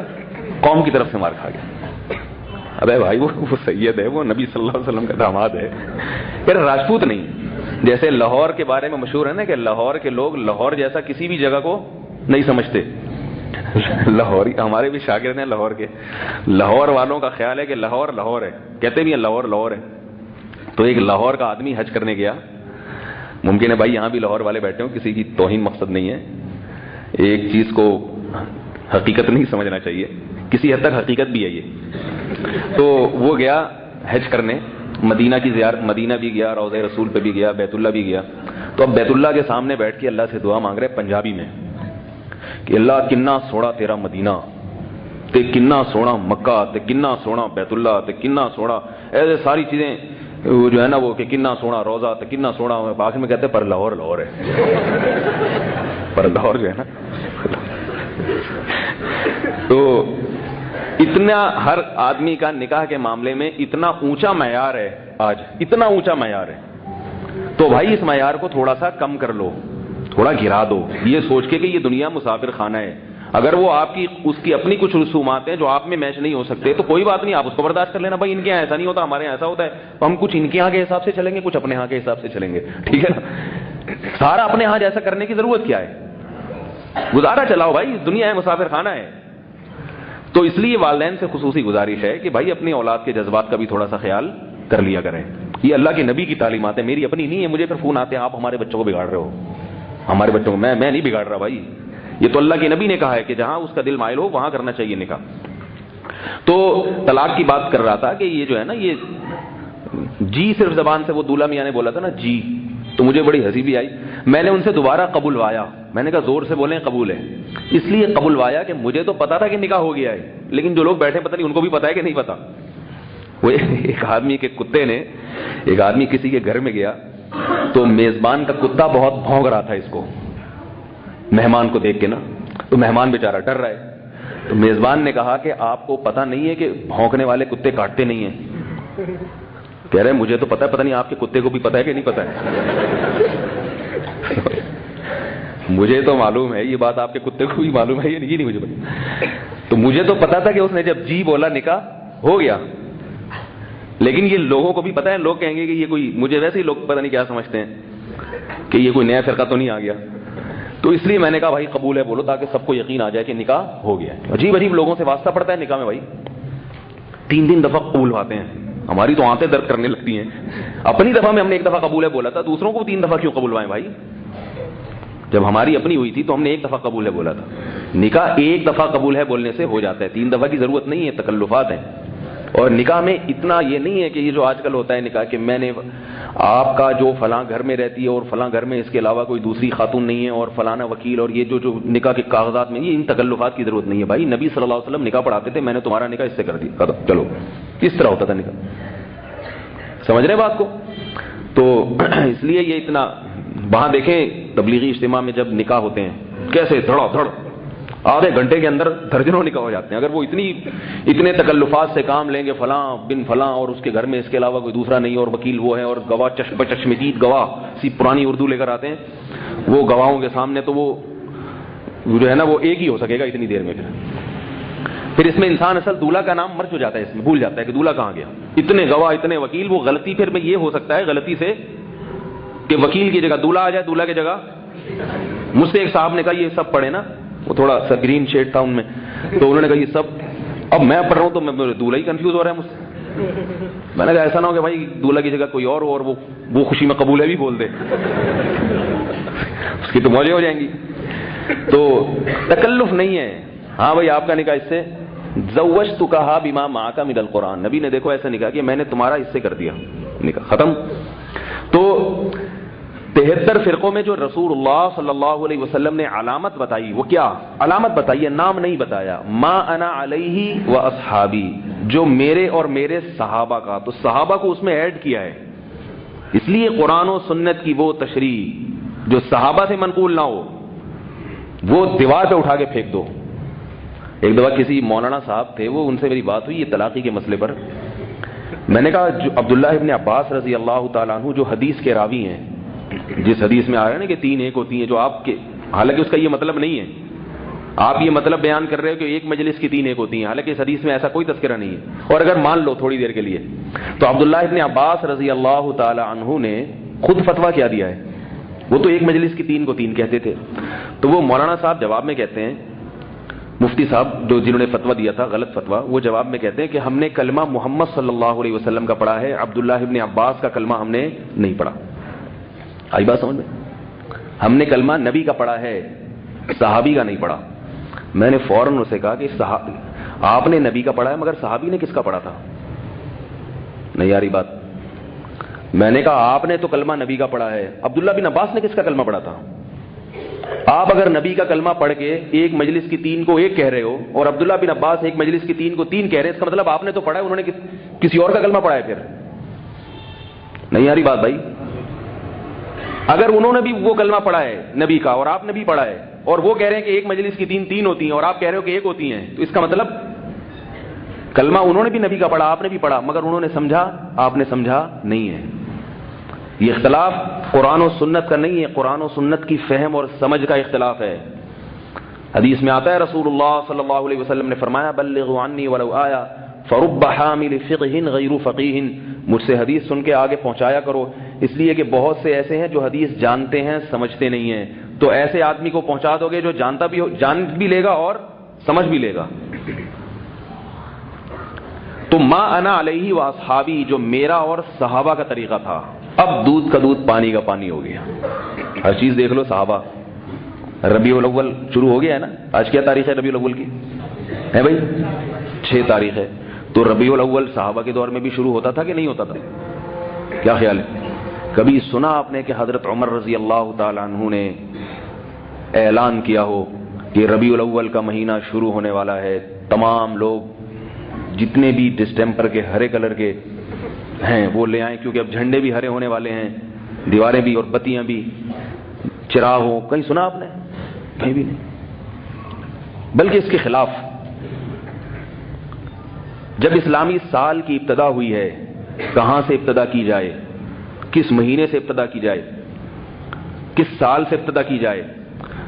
قوم کی طرف سے مار کھا گیا. ابے بھائی وہ سید ہے, وہ نبی صلی اللہ علیہ وسلم کا داماد ہے. کہہ رہے راجپوت نہیں. جیسے لاہور کے بارے میں مشہور ہے نا کہ لاہور کے لوگ لاہور جیسا کسی بھی جگہ کو نہیں سمجھتے. لاہور ہمارے بھی شاگرد ہیں لاہور کے. لاہور والوں کا خیال ہے کہ لاہور لاہور ہے, کہتے بھی ہیں لاہور لاہور ہے. تو ایک لاہور کا آدمی حج کرنے گیا. ممکن ہے بھائی یہاں بھی لاہور والے بیٹھے ہوں, کسی کی توہین مقصد نہیں ہے. ایک چیز کو حقیقت نہیں سمجھنا چاہیے, کسی حد تک حقیقت بھی ہے یہ. تو وہ گیا حج کرنے, مدینہ کی زیارت, مدینہ بھی گیا, روضہ رسول پہ بھی گیا, بیت اللہ بھی گیا. تو اب بیت اللہ کے سامنے بیٹھ کے اللہ سے دعا مانگ رہے پنجابی میں کہ اللہ کنا سوڑا تیرا مدینہ, تے کنا سونا مکہ, تے کنا سونا بیت اللہ, تے کنا سونا, ایسے ساری چیزیں وہ جو ہے نا وہ کہ کنا سونا روزہ, تے کنا سونا. آخر میں کہتے ہیں پر لاہور لاہور ہے. پر لاہور جو ہے نا تو اتنا ہر آدمی کا نکاح کے معاملے میں اتنا اونچا معیار ہے آج، اتنا اونچا معیار ہے، تو بھائی اس معیار کو تھوڑا سا کم کر لو، تھوڑا گرا دو، یہ سوچ کے کہ یہ دنیا مسافر خانہ ہے. اگر وہ آپ کی اس کی اپنی کچھ رسومات ہیں جو آپ میں میچ نہیں ہو سکتے تو کوئی بات نہیں، آپ اس کو برداشت کر لینا. بھائی ان کے یہاں ایسا نہیں ہوتا، ہمارے یہاں ایسا ہوتا ہے، تو ہم کچھ ان کے یہاں کے حساب سے چلیں گے، کچھ اپنے یہاں کے حساب سے چلیں گے، ٹھیک ہے نا. سارا اپنے یہاں جیسا کرنے کی ضرورت کیا ہے؟ گزارا چلاؤ بھائی، دنیا ہے مسافر خانہ ہے. تو اس لیے والدین سے خصوصی گزارش ہے کہ بھائی اپنی اولاد کے جذبات کا بھی تھوڑا سا خیال کر لیا کریں. یہ اللہ کے نبی کی تعلیمات ہیں، میری اپنی نہیں ہے. مجھے پھر فون آتے ہیں آپ ہمارے بچوں کو بگاڑ رہے ہو، ہمارے بچوں کو. میں نہیں بگاڑ رہا بھائی، یہ تو اللہ کے نبی نے کہا ہے کہ جہاں اس کا دل مائل ہو وہاں کرنا چاہیے نکاح. تو طلاق کی بات کر رہا تھا کہ یہ جو ہے نا، یہ جی صرف زبان سے وہ دولہا میاں نے بولا تھا نا جی، تو مجھے بڑی ہنسی بھی آئی. میں نے ان سے دوبارہ قبولوایا، میں نے کہا زور سے بولیں قبول ہے. اس لیے قبولوایا کہ مجھے تو پتا تھا کہ نکاح ہو گیا ہے، لیکن جو لوگ بیٹھے پتہ نہیں ان کو بھی پتا ہے کہ نہیں پتا. وہ ایک آدمی کے کتے نے، ایک آدمی کسی کے گھر میں گیا تو میزبان کا کتا بہت بھونک رہا تھا اس کو، مہمان کو دیکھ کے نا. تو مہمان بیچارہ ڈر رہا ہے. تو میزبان نے کہا کہ آپ کو پتا نہیں ہے کہ بھونکنے والے کتے کاٹتے نہیں ہیں؟ کہہ رہے مجھے تو پتا ہے، پتہ نہیں آپ کے کتے کو بھی پتا ہے کہ نہیں پتا ہے. مجھے تو معلوم ہے یہ بات، آپ کے کتے کو بھی معلوم ہے، یہ نہیں مجھے پتا. تو مجھے تو پتا تھا کہ اس نے جب جی بولا نکاح ہو گیا، لیکن یہ لوگوں کو بھی پتا ہے. لوگ کہیں گے کہ یہ کوئی، مجھے ویسے ہی لوگ پتہ نہیں کیا سمجھتے ہیں کہ یہ کوئی نیا فرقہ تو نہیں آ گیا. تو اس لیے میں نے کہا بھائی قبول ہے بولو، تاکہ سب کو یقین آ جائے کہ نکاح ہو گیا. عجیب عجیب لوگوں سے واسطہ پڑتا ہے نکاح میں بھائی، 3 دفعہ قبول آتے ہیں. ہماری تو آنتیں درد کرنے لگتی ہیں. اپنی دفعہ میں ہم نے 1 دفعہ قبول ہے بولا تھا، دوسروں کو 3 دفعہ کیوں قبولوائیں بھائی؟ جب ہماری اپنی ہوئی تھی تو ہم نے 1 دفعہ قبول ہے بولا تھا. نکاح 1 دفعہ قبول ہے بولنے سے ہو جاتا ہے، 3 دفعہ کی ضرورت نہیں ہے، تکلفات ہیں. اور نکاح میں اتنا یہ نہیں ہے کہ یہ جو آج کل ہوتا ہے نکاح کہ میں نے آپ کا جو فلاں گھر میں رہتی ہے اور فلاں گھر میں اس کے علاوہ کوئی دوسری خاتون نہیں ہے اور فلانا وکیل، اور یہ جو نکاح کے کاغذات میں، یہ ان تکلفات کی ضرورت نہیں ہے بھائی. نبی صلی اللہ علیہ وسلم نکاح پڑھاتے تھے، میں نے تمہارا نکاح اس سے کر دیا، چلو. اس طرح ہوتا تھا نکاح. سمجھ رہے بات کو؟ تو اس لیے یہ اتنا، وہاں دیکھیں تبلیغی اجتماع میں جب نکاح ہوتے ہیں کیسے دھڑا دھڑ آدھے گھنٹے کے اندر درجنوں نکاح ہو جاتے ہیں. اگر وہ اتنے تکلفات سے کام لیں گے، فلاں بن فلاں اور اس کے گھر میں اس کے علاوہ کوئی دوسرا نہیں اور وکیل وہ ہے اور گواہ چشمدید گواہ سی پرانی اردو لے کر آتے ہیں، وہ گواہوں کے سامنے تو وہ جو ہے نا وہ ایک ہی ہو سکے گا اتنی دیر میں. پھر اس میں انسان اصل دولہا کا نام مر جو جاتا ہے، اس میں بھول جاتا ہے کہ دولہا کہاں گیا. اتنے گواہ اتنے وکیل، وہ غلطی پھر میں یہ ہو سکتا ہے غلطی سے کہ وکیل کی جگہ دولہا آ جائے، دولہا کی جگہ. مجھ سے ایک صاحب نے کہا یہ سب پڑھے نا، وہ تھوڑا سا گرین شیڈ تھا ان میں، تو انہوں نے کہا یہ سب، اب میں پڑھ رہا ہوں تو میں دولہا ہی کنفیوز ہو رہا ہے مجھ سے. میں نے کہا ایسا نہ ہو کہ بھائی دولہا کی جگہ کوئی اور ہو اور وہ خوشی میں قبول ہے بھی بول دے، اس کی تو موجیں ہو جائیں گی. تو تکلف نہیں ہے. ہاں بھائی آپ کا نکاح اس سے، زوجتکھا بما معک من القرآن، نبی نے دیکھو ایسا نکاح کہ میں نے تمہارا اس سے کر دیا نکاح، ختم. تو 73 فرقوں میں جو رسول اللہ صلی اللہ علیہ وسلم نے علامت بتائی، وہ کیا علامت بتائی ہے؟ نام نہیں بتایا. ما انا علیہ و اصحابی، جو میرے اور میرے صحابہ کا. تو صحابہ کو اس میں ایڈ کیا ہے، اس لیے قرآن و سنت کی وہ تشریح جو صحابہ سے منقول نہ ہو وہ دیوار پہ اٹھا کے پھینک دو. ایک دفعہ کسی مولانا صاحب تھے، وہ ان سے میری بات ہوئی یہ طلاقی کے مسئلے پر. میں نے کہا جو عبداللہ ابن عباس رضی اللہ تعالیٰ عنہ جو حدیث کے راوی ہیں، جس حدیث میں آ رہا ہے نا کہ 3 ایک ہوتی ہیں، جو آپ کے، حالانکہ اس کا یہ مطلب نہیں ہے، آپ یہ مطلب بیان کر رہے ہو کہ ایک مجلس کی 3 ایک ہوتی ہیں، حالانکہ اس حدیث میں ایسا کوئی تذکرہ نہیں ہے. اور اگر مان لو تھوڑی دیر کے لیے، تو عبداللہ ابن عباس رضی اللہ تعالی عنہ نے خود فتویٰ کیا دیا ہے. وہ تو ایک مجلس کی 3 کو 3 کہتے تھے. تو وہ مولانا صاحب جواب میں کہتے ہیں، مفتی صاحب جو جنہوں نے فتویٰ دیا تھا غلط فتویٰ، وہ جواب میں کہتے ہیں کہ ہم نے کلمہ محمد صلی اللہ علیہ وسلم کا پڑھا ہے، عبداللہ ابن عباس کا کلمہ ہم نے نہیں پڑھا. آئی بات سمجھ میں؟ ہم نے کلمہ نبی کا پڑھا ہے، صحابی کا نہیں پڑھا. میں نے فوراً اسے کہا کہ آپ نے نبی کا پڑھا ہے مگر صحابی نے کس کا پڑھا تھا؟ نہیں یاری بات. میں نے کہا آپ نے تو کلمہ نبی کا پڑھا ہے، عبداللہ بن عباس نے کس کا کلمہ پڑھا تھا؟ آپ اگر نبی کا کلمہ پڑھ کے ایک مجلس کی 3 کو 1 کہہ رہے ہو اور عبداللہ بن عباس ایک مجلس کی 3 کو 3 کہہ رہے ہیں، اس کا مطلب آپ نے تو پڑھا ہے، انہوں نے کسی اور کا کلمہ پڑھا ہے. پھر نہیں یاری بات بھائی. اگر انہوں نے بھی وہ کلمہ پڑھا ہے نبی کا اور آپ نے بھی پڑھا ہے اور وہ کہہ رہے ہیں کہ ایک مجلس کی تین ہوتی ہیں اور آپ کہہ رہے ہو کہ ایک ہوتی ہیں، تو اس کا مطلب کلمہ انہوں نے بھی نبی کا پڑھا، آپ نے بھی پڑھا، مگر انہوں نے سمجھا، آپ نے سمجھا نہیں ہے۔ یہ اختلاف قرآن و سنت کا نہیں ہے، قرآن و سنت کی فہم اور سمجھ کا اختلاف ہے۔ حدیث میں آتا ہے رسول اللہ صلی اللہ علیہ وسلم نے فرمایا بلغوا عنی ولو آیا فرب حامل فقہ غیر فقیہ، مجھ سے حدیث سن کے آگے پہنچایا کرو، اس لیے کہ بہت سے ایسے ہیں جو حدیث جانتے ہیں سمجھتے نہیں ہیں، تو ایسے آدمی کو پہنچا دو گے جو جان بھی لے گا اور سمجھ بھی لے گا۔ تو ما انا علیہ و اصحابی، جو میرا اور صحابہ کا طریقہ تھا، اب دودھ کا دودھ پانی کا پانی ہو گیا۔ ہر چیز دیکھ لو، صحابہ، ربیع الاول شروع ہو گیا ہے نا، آج کیا تاریخ ہے ربیع الاول کی؟ ہے بھائی 6 تاریخ ہے، تو ربیع الاول صحابہ کے دور میں بھی شروع ہوتا تھا کہ نہیں ہوتا تھا؟ کیا خیال ہے؟ کبھی سنا آپ نے کہ حضرت عمر رضی اللہ تعالی عنہ نے اعلان کیا ہو کہ ربیع الاول کا مہینہ شروع ہونے والا ہے، تمام لوگ جتنے بھی ڈسٹمپر کے ہرے کلر کے ہیں وہ لے آئیں، کیونکہ اب جھنڈے بھی ہرے ہونے والے ہیں، دیواریں بھی اور بتیاں بھی، چراغ ہو؟ کہیں سنا آپ نے؟ کہیں بھی نہیں۔ بلکہ اس کے خلاف جب اسلامی سال کی ابتدا ہوئی ہے، کہاں سے ابتدا کی جائے، کس مہینے سے ابتدا کی جائے، کس سال سے ابتدا کی جائے،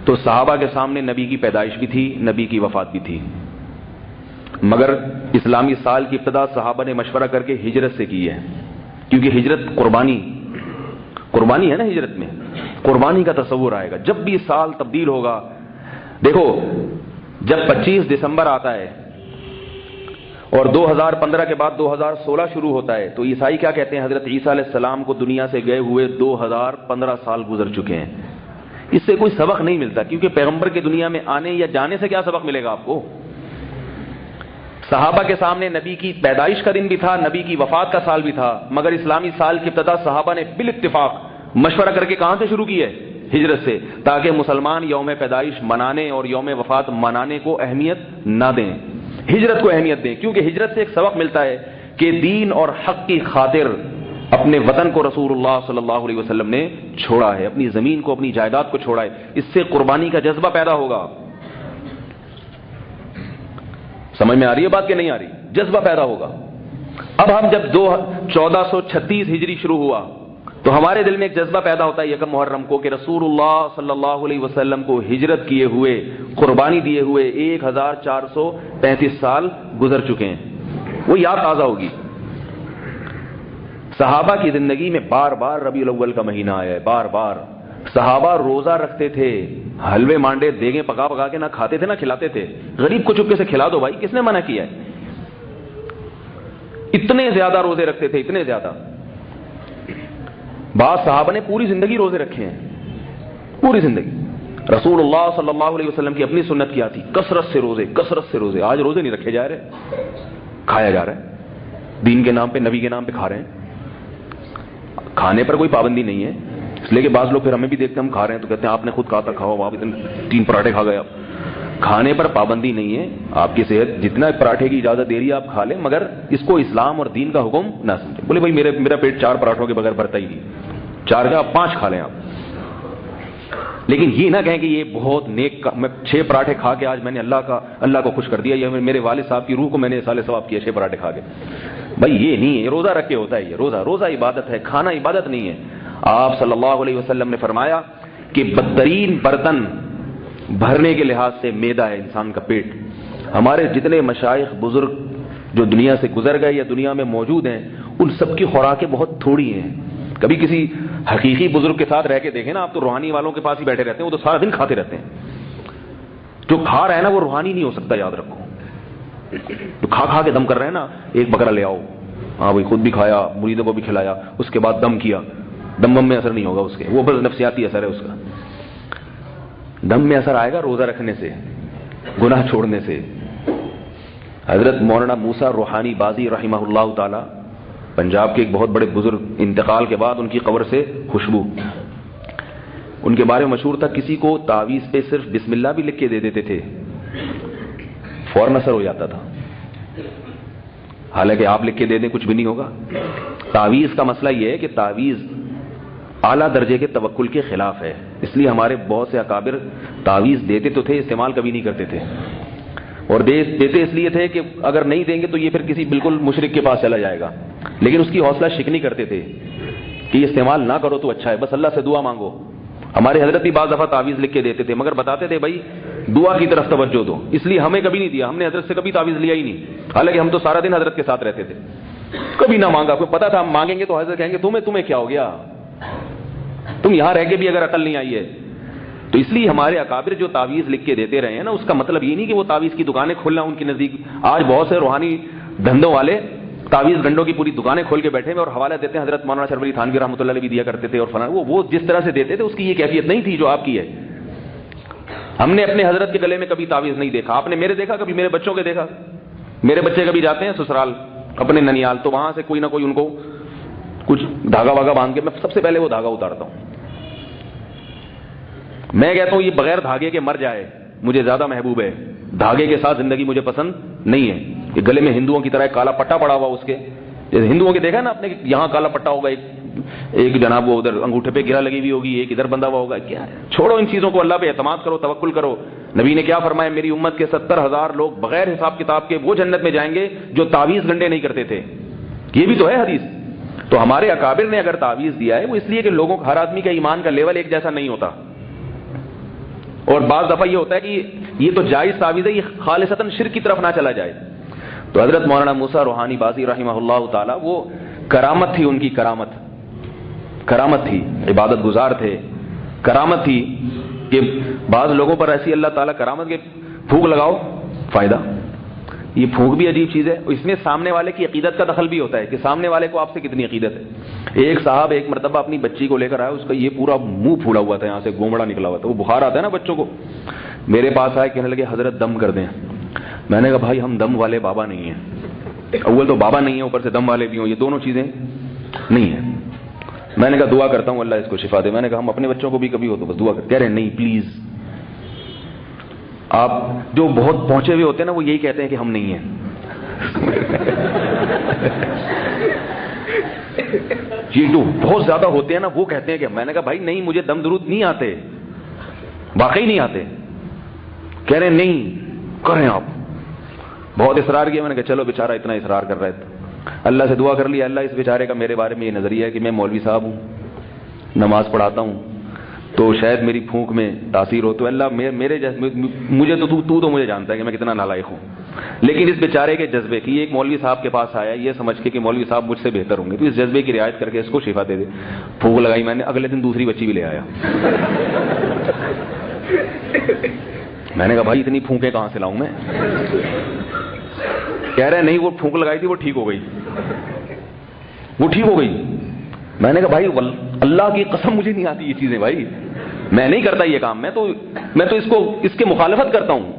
تو صحابہ کے سامنے نبی کی پیدائش بھی تھی، نبی کی وفات بھی تھی، مگر اسلامی سال کی ابتدا صحابہ نے مشورہ کر کے ہجرت سے کی ہے، کیونکہ ہجرت قربانی ہے نا، ہجرت میں قربانی کا تصور آئے گا۔ جب بھی سال تبدیل ہوگا، دیکھو جب 25 دسمبر آتا ہے اور 2015 کے بعد 2016 شروع ہوتا ہے، تو عیسائی کیا کہتے ہیں؟ حضرت عیسیٰ علیہ السلام کو دنیا سے گئے ہوئے 2015 سال گزر چکے ہیں۔ اس سے کوئی سبق نہیں ملتا، کیونکہ پیغمبر کے دنیا میں آنے یا جانے سے کیا سبق ملے گا آپ کو؟ صحابہ کے سامنے نبی کی پیدائش کا دن بھی تھا، نبی کی وفات کا سال بھی تھا، مگر اسلامی سال کی ابتدا صحابہ نے بالاتفاق مشورہ کر کے کہاں سے شروع کی ہے؟ ہجرت سے، تاکہ مسلمان یوم پیدائش منانے اور یوم وفات منانے کو اہمیت نہ دیں، ہجرت کو اہمیت دیں، کیونکہ ہجرت سے ایک سبق ملتا ہے کہ دین اور حق کی خاطر اپنے وطن کو رسول اللہ صلی اللہ علیہ وسلم نے چھوڑا ہے، اپنی زمین کو، اپنی جائیداد کو چھوڑا ہے، اس سے قربانی کا جذبہ پیدا ہوگا۔ سمجھ میں آ رہی ہے بات کہ نہیں آ رہی؟ جذبہ پیدا ہوگا۔ اب ہم جب 1436 ہجری شروع ہوا تو ہمارے دل میں ایک جذبہ پیدا ہوتا ہے یکم محرم کو کہ رسول اللہ صلی اللہ علیہ وسلم کو ہجرت کیے ہوئے، قربانی دیے ہوئے 1435 سال گزر چکے ہیں، وہ یاد تازہ ہوگی۔ صحابہ کی زندگی میں بار بار ربیع الاول کا مہینہ آیا ہے، بار بار صحابہ روزہ رکھتے تھے، حلوے مانڈے دیگیں پکا پکا کے نہ کھاتے تھے نہ کھلاتے تھے، غریب کو چپکے سے کھلا دو بھائی، کس نے منع کیا ہے؟ اتنے زیادہ روزے رکھتے تھے، اتنے زیادہ۔ بعض صحابہ نے پوری زندگی روزے رکھے ہیں، پوری زندگی۔ رسول اللہ صلی اللہ علیہ وسلم کی اپنی سنت کیا تھی؟ کثرت سے روزے، کثرت سے روزے۔ آج روزے نہیں رکھے جا رہے، کھایا جا رہا ہے، دین کے نام پہ، نبی کے نام پہ کھا رہے ہیں۔ کھانے پر کوئی پابندی نہیں ہے، اس لیے کہ بعض لوگ پھر ہمیں بھی دیکھتے ہیں ہم کھا رہے ہیں تو کہتے ہیں آپ نے خود کہا تھا کھاؤ، آپ 3 پراٹھے کھا گئے۔ آپ کھانے پر پابندی نہیں ہے، آپ کی صحت جتنا پراٹھے کی اجازت دے رہی ہے آپ کھا لیں، مگر اس کو اسلام اور دین کا حکم نہ سمجھیں۔ بولے بھائی میرا پیٹ 4 پراٹھوں کے بغیر بھرتا ہی نہیں، 4 کا 5 کھا لیں آپ، لیکن یہ نہ کہیں کہ یہ بہت نیک کا، میں 6 پراٹھے کھا کے آج میں نے اللہ کو خوش کر دیا، یا میرے والد صاحب کی روح کو میں نے اصال ثواب کیا 6 پراٹھے کھا کے۔ بھائی یہ نہیں ہے، روزہ رکھ کے ہوتا ہے یہ، روزہ عبادت ہے، کھانا عبادت نہیں ہے۔ آپ صلی اللہ علیہ وسلم نے فرمایا کہ بدترین برتن بھرنے کے لحاظ سے معدہ ہے، انسان کا پیٹ۔ ہمارے جتنے مشائخ بزرگ جو دنیا سے گزر گئے یا دنیا میں موجود ہیں، ان سب کی خوراکیں بہت تھوڑی ہیں۔ کبھی کسی حقیقی بزرگ کے ساتھ رہ کے دیکھیں نا آپ، تو روحانی والوں کے پاس ہی بیٹھے رہتے ہیں، وہ تو سارا دن کھاتے رہتے ہیں۔ جو کھا رہا ہے نا وہ روحانی نہیں ہو سکتا، یاد رکھو۔ جو کھا کے دم کر رہے ہیں نا، ایک بکرا لے آؤ، ہاں بھائی خود بھی کھایا، مریدوں کو بھی کھلایا، اس کے بعد دم کیا، دم میں اثر نہیں ہوگا اس کے، وہ بس نفسیاتی اثر ہے اس کا۔ دم میں اثر آئے گا روزہ رکھنے سے، گناہ چھوڑنے سے۔ حضرت مولانا موسیٰ روحانی بازی رحمہ اللہ تعالی، پنجاب کے ایک بہت بڑے بزرگ، انتقال کے بعد ان کی قبر سے خوشبو، ان کے بارے میں مشہور تھا، کسی کو تعویذ پہ صرف بسم اللہ بھی لکھ کے دے دیتے تھے، فوراً اثر ہو جاتا تھا۔ حالانکہ آپ لکھ کے دے دیں کچھ بھی نہیں ہوگا۔ تعویذ کا مسئلہ یہ ہے کہ تعویذ اعلیٰ درجے کے توکل کے خلاف ہے. اس لیے ہمارے بہت سے اکابر تعویذ دیتے تو تھے، استعمال کبھی نہیں کرتے تھے. اور دیتے اس لیے تھے کہ اگر نہیں دیں گے تو یہ پھر کسی بالکل مشرک کے پاس چلا جائے گا، لیکن اس کی حوصلہ شکنی کرتے تھے کہ یہ استعمال نہ کرو تو اچھا ہے، بس اللہ سے دعا مانگو. ہمارے حضرت بھی بعض دفعہ تعویذ لکھ کے دیتے تھے، مگر بتاتے تھے بھائی دعا کی طرف توجہ دو. اس لیے ہمیں کبھی نہیں دیا، ہم نے حضرت سے کبھی تعویذ لیا ہی نہیں، حالانکہ ہم تو سارا دن حضرت کے ساتھ رہتے تھے. کبھی نہ مانگا، کوئی پتا تھا ہم مانگیں گے تو حضرت کہیں گے تمہیں کیا ہو گیا، تم یہاں رہ کے بھی اگر عقل نہیں آئی ہے. تو اس لیے ہمارے اکابر جو تعویذ لکھ کے دیتے رہے ہیں نا، اس کا مطلب یہ نہیں کہ وہ تعویذ کی دکانیں کھولنا ان کے نزدیک. آج بہت سے روحانی دھندوں والے تعویذ گنڈوں کی پوری دکانیں کھول کے بیٹھے ہیں اور حوالہ دیتے ہیں. حضرت مولانا شرف علی تھانوی رحمۃ اللہ علیہ بھی دیا کرتے تھے، اور فلاں وہ جس طرح سے دیتے تھے اس کی یہ کیفیت نہیں تھی جو آپ کی ہے. ہم نے اپنے حضرت کے گلے میں کبھی تعویذ نہیں دیکھا. آپ نے میرے دیکھا کبھی؟ میرے بچوں کے دیکھا؟ میرے بچے کبھی جاتے ہیں سسرال اپنے ننیال تو وہاں سے کوئی نہ کوئی ان کو کچھ دھاگا واگا باندھ کے، میں سب سے پہلے وہ دھاگا اتارتا ہوں. میں کہتا ہوں یہ بغیر دھاگے کے مر جائے مجھے زیادہ محبوب ہے، دھاگے کے ساتھ زندگی مجھے پسند نہیں ہے. یہ گلے میں ہندوؤں کی طرح کالا پٹا پڑا ہوا اس کے، جیسے ہندوؤں کے دیکھا نا آپ نے، یہاں کالا پٹا ہوگا، ایک جناب وہ ادھر انگوٹھے پہ گرا لگی ہوئی ہوگی، ایک ادھر بندھا ہوا ہوگا. کیا ہے؟ چھوڑو ان چیزوں کو، اللہ پہ اعتماد کرو، توکل کرو. نبی نے کیا فرمایا؟ میری امت کے 70,000 لوگ بغیر حساب کتاب کے وہ جنت میں جائیں گے جو تعویذ گنڈے نہیں کرتے تھے. یہ بھی تو ہے حدیث. تو ہمارے اکابر نے اگر تعویذ دیا ہے وہ اس لیے کہ لوگوں ہر آدمی کا ایمان کا لیول ایک جیسا نہیں ہوتا. اور بعض دفعہ یہ ہوتا ہے کہ یہ تو جائز تعویذ ہے، یہ خالصتاً شرک کی طرف نہ چلا جائے. تو حضرت مولانا موسیٰ روحانی بازی رحمہ اللہ تعالی، وہ کرامت تھی ان کی، کرامت تھی، عبادت گزار تھے. کرامت تھی کہ بعض لوگوں پر ایسی اللہ تعالیٰ کرامت کے پھونک لگاؤ فائدہ. یہ پھونک بھی عجیب چیز ہے. اس میں سامنے والے کی عقیدت کا دخل بھی ہوتا ہے کہ سامنے والے کو آپ سے کتنی عقیدت ہے. ایک صاحب ایک مرتبہ اپنی بچی کو لے کر آیا، اس کا یہ پورا منہ پھولا ہوا تھا، یہاں سے گومڑا نکلا ہوا تھا. وہ بخار آتا ہے نا بچوں کو. میرے پاس آئے، کہنے لگے حضرت دم کر دیں. میں نے کہا بھائی ہم دم والے بابا نہیں ہیں، اول تو بابا نہیں ہے، اوپر سے دم والے بھی ہوں، یہ دونوں چیزیں نہیں ہیں. میں نے کہا دعا کرتا ہوں اللہ اس کو شفا دے. میں نے کہا ہم اپنے بچوں کو بھی کبھی ہو تو بس دعا کرتے. کہہ رہے نہیں پلیز. آپ جو بہت پہنچے ہوئے ہوتے ہیں نا وہ یہی کہتے ہیں کہ ہم نہیں ہیں. یہ جو بہت زیادہ ہوتے ہیں نا وہ کہتے ہیں کہ. میں نے کہا بھائی نہیں، مجھے دم درود نہیں آتے، واقعی نہیں آتے. کہہ رہے نہیں کریں آپ. بہت اصرار کیا. میں نے کہا چلو بیچارہ اتنا اصرار کر رہا ہے، اللہ سے دعا کر لی. اللہ اس بیچارے کا میرے بارے میں یہ نظریہ ہے کہ میں مولوی صاحب ہوں، نماز پڑھاتا ہوں، تو شاید میری پھونک میں تاثیر ہو. تو اللہ میرے مجھے تو مجھے جانتا ہے کہ میں کتنا نالائق ہوں. لیکن اس بیچارے کے جذبے کی، ایک مولوی صاحب کے پاس آیا یہ سمجھ کے کہ مولوی صاحب مجھ سے بہتر ہوں گے، تو اس جذبے کی رعایت کر کے اس کو شفا دے دے. پھونک لگائی میں نے، اگلے دن دوسری بچی بھی لے آیا. میں نے کہا بھائی اتنی پھونکیں کہاں سے لاؤں میں؟ کہہ رہے نہیں وہ پھونک لگائی تھی وہ ٹھیک ہو گئی، وہ ٹھیک ہو گئی. میں نے کہا بھائی اللہ کی قسم مجھے نہیں آتی یہ چیزیں بھائی، میں نہیں کرتا یہ کام. میں تو اس کے مخالفت کرتا ہوں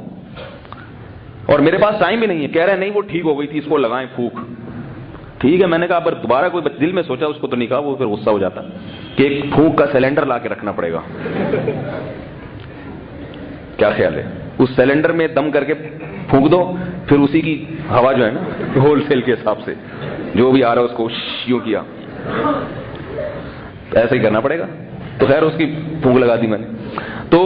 اور میرے پاس ٹائم بھی نہیں ہے. کہہ رہے نہیں وہ ٹھیک ہو گئی تھی، اس کو لگائیں پھونک. ٹھیک ہے. میں نے کہا پر دوبارہ کوئی دل میں سوچا، اس کو تو نہیں کہا، وہ پھر غصہ ہو جاتا کہ ایک پھونک کا سلنڈر لا کے رکھنا پڑے گا. کیا خیال ہے؟ اس سلنڈر میں دم کر کے پھونک دو، پھر اسی کی ہوا جو ہے نا ہول سیل کے حساب سے جو بھی آ رہا ہے اس کو یوں کیا، ایسا ہی کرنا پڑے گا. تو خیر اس کی پھونک لگا دی میں نے. تو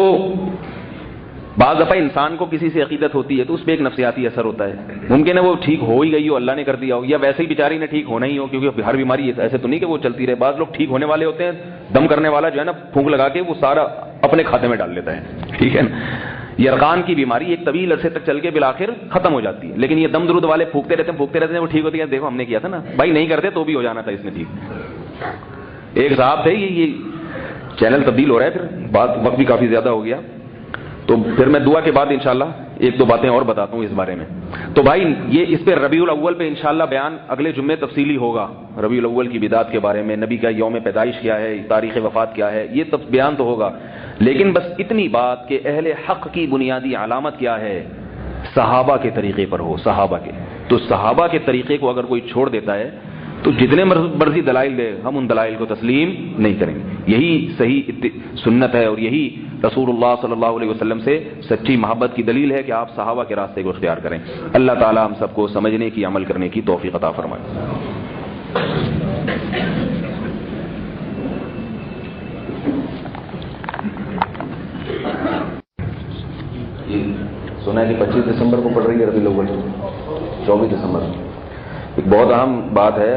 بعض دفعہ انسان کو کسی سے عقیدت ہوتی ہے تو اس پہ ایک نفسیاتی اثر ہوتا ہے. ممکن ہے وہ ٹھیک ہو ہی گئی ہو، اللہ نے کر دیا ہو، یا ویسے ہی بیچاری نے ٹھیک ہونا ہی ہو، کیونکہ ہر بیماری ایسے تو نہیں کہ وہ چلتی رہے. بعض لوگ ٹھیک ہونے والے ہوتے ہیں، دم کرنے والا جو ہے نا پھونک لگا کے وہ سارا اپنے کھاتے میں ڈال لیتا ہے. ٹھیک ہے نا. یرقان کی بیماری ایک طویل عرصے تک چل کے بالآخر ختم ہو جاتی ہے، لیکن یہ دم درود والے پھونکتے رہتے ہیں وہ ٹھیک ہوتی ہے. دیکھو ہم نے کیا تھا نا بھائی، نہیں کرتے تو بھی ہو جانا تھا اس میں ٹھیک. ایک صاحب تھے، یہ چینل تبدیل ہو رہا ہے، پھر وقت بھی کافی زیادہ ہو گیا، تو پھر میں دعا کے بعد انشاءاللہ ایک دو باتیں اور بتاتا ہوں اس بارے میں. تو بھائی یہ اس پہ ربیع الاول پہ انشاءاللہ بیان اگلے جمعے تفصیلی ہوگا. ربیع الاول کی بدعت کے بارے میں، نبی کا یوم پیدائش کیا ہے، تاریخ وفات کیا ہے، یہ بیان تو ہوگا. لیکن بس اتنی بات کہ اہل حق کی بنیادی علامت کیا ہے، صحابہ کے طریقے پر ہو. صحابہ کے، تو صحابہ کے طریقے کو اگر کوئی چھوڑ دیتا ہے تو جتنے مرضی دلائل دے ہم ان دلائل کو تسلیم نہیں کریں گے. یہی صحیح سنت ہے اور یہی رسول اللہ صلی اللہ علیہ وسلم سے سچی محبت کی دلیل ہے کہ آپ صحابہ کے راستے کو اختیار کریں. اللہ تعالی ہم سب کو سمجھنے کی، عمل کرنے کی توفیق عطا فرمائے. سنا ہے کہ 25 دسمبر کو پڑ رہی ہے ربیع الاول، 24 دسمبر۔ ایک بہت اہم بات ہے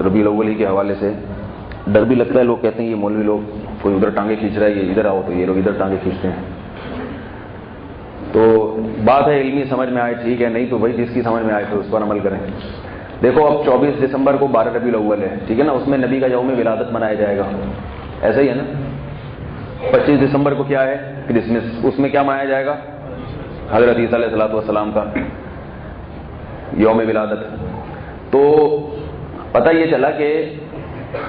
ربیع الاول ہی کے حوالے سے، ڈر بھی لگتا ہے، لوگ کہتے ہیں یہ مولوی لوگ کوئی ادھر ٹانگیں کھینچ رہا ہے، یہ ادھر آؤ تو یہ لوگ ادھر ٹانگیں کھینچتے ہیں۔ تو بات ہے علمی سمجھ میں آئے ٹھیک ہے، نہیں تو بھائی جس کی سمجھ میں آئے تو اس پر عمل کریں۔ دیکھو اب 24 دسمبر کو 12 ربیع الاول ہے، ٹھیک ہے نا، اس میں نبی کا یوم ولادت منایا جائے گا، ایسا ہی ہے نا۔ 25 دسمبر کو کیا ہے؟ کرسمس، اس میں کیا منایا جائے گا؟ حضرت عیسیٰ علیہ الصلوۃ والسلام کا یوم ولادت۔ تو پتہ یہ چلا کہ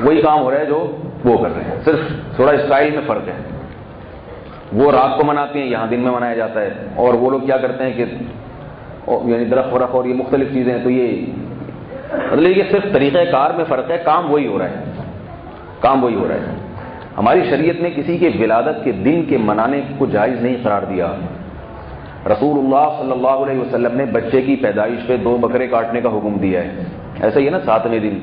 وہی کام ہو رہا ہے جو وہ کر رہے ہیں، صرف تھوڑا اسٹائل میں فرق ہے۔ وہ رات کو مناتے ہیں، یہاں دن میں منایا جاتا ہے، اور وہ لوگ کیا کرتے ہیں کہ یعنی درخت ورخت اور یہ مختلف چیزیں ہیں، تو یہ مطلب یہ صرف طریقہ کار میں فرق ہے، کام وہی ہو رہا ہے، کام وہی ہو رہا ہے۔ ہماری شریعت نے کسی کے ولادت کے دن کے منانے کو جائز نہیں قرار دیا۔ رسول اللہ صلی اللہ علیہ وسلم نے بچے کی پیدائش پہ 2 بکرے کاٹنے کا حکم دیا ہے، ایسا ہی ہے نا، 7ویں دن۔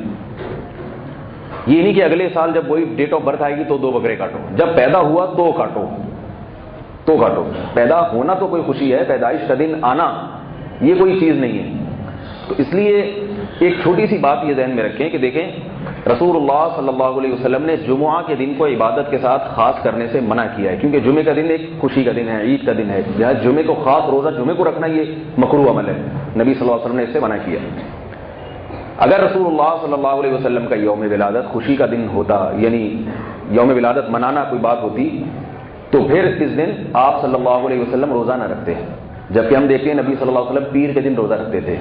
یہ نہیں کہ اگلے سال جب وہی ڈیٹ آف برتھ آئے گی تو 2 بکرے کاٹو، جب پیدا ہوا تو کاٹو، تو کاٹو۔ پیدا ہونا تو کوئی خوشی ہے، پیدائش کا دن آنا یہ کوئی چیز نہیں ہے۔ تو اس لیے ایک چھوٹی سی بات یہ ذہن میں رکھیں کہ دیکھیں رسول اللہ صلی اللہ علیہ وسلم نے جمعہ کے دن کو عبادت کے ساتھ خاص کرنے سے منع کیا ہے، کیونکہ جمعے کا دن ایک خوشی کا دن ہے، عید کا دن ہے، لہٰذا جمعے کو خاص روزہ جمعے کو رکھنا یہ مکروہ عمل ہے، نبی صلی اللہ علیہ وسلم نے اس سے منع کیا۔ اگر رسول اللہ صلی اللہ علیہ وسلم کا یوم ولادت خوشی کا دن ہوتا، یعنی یوم ولادت منانا کوئی بات ہوتی، تو پھر اس دن آپ صلی اللہ علیہ وسلم روزہ نہ رکھتے، جبکہ ہم دیکھتے ہیں نبی صلی اللہ علیہ وسلم پیر کے دن روزہ رکھتے تھے۔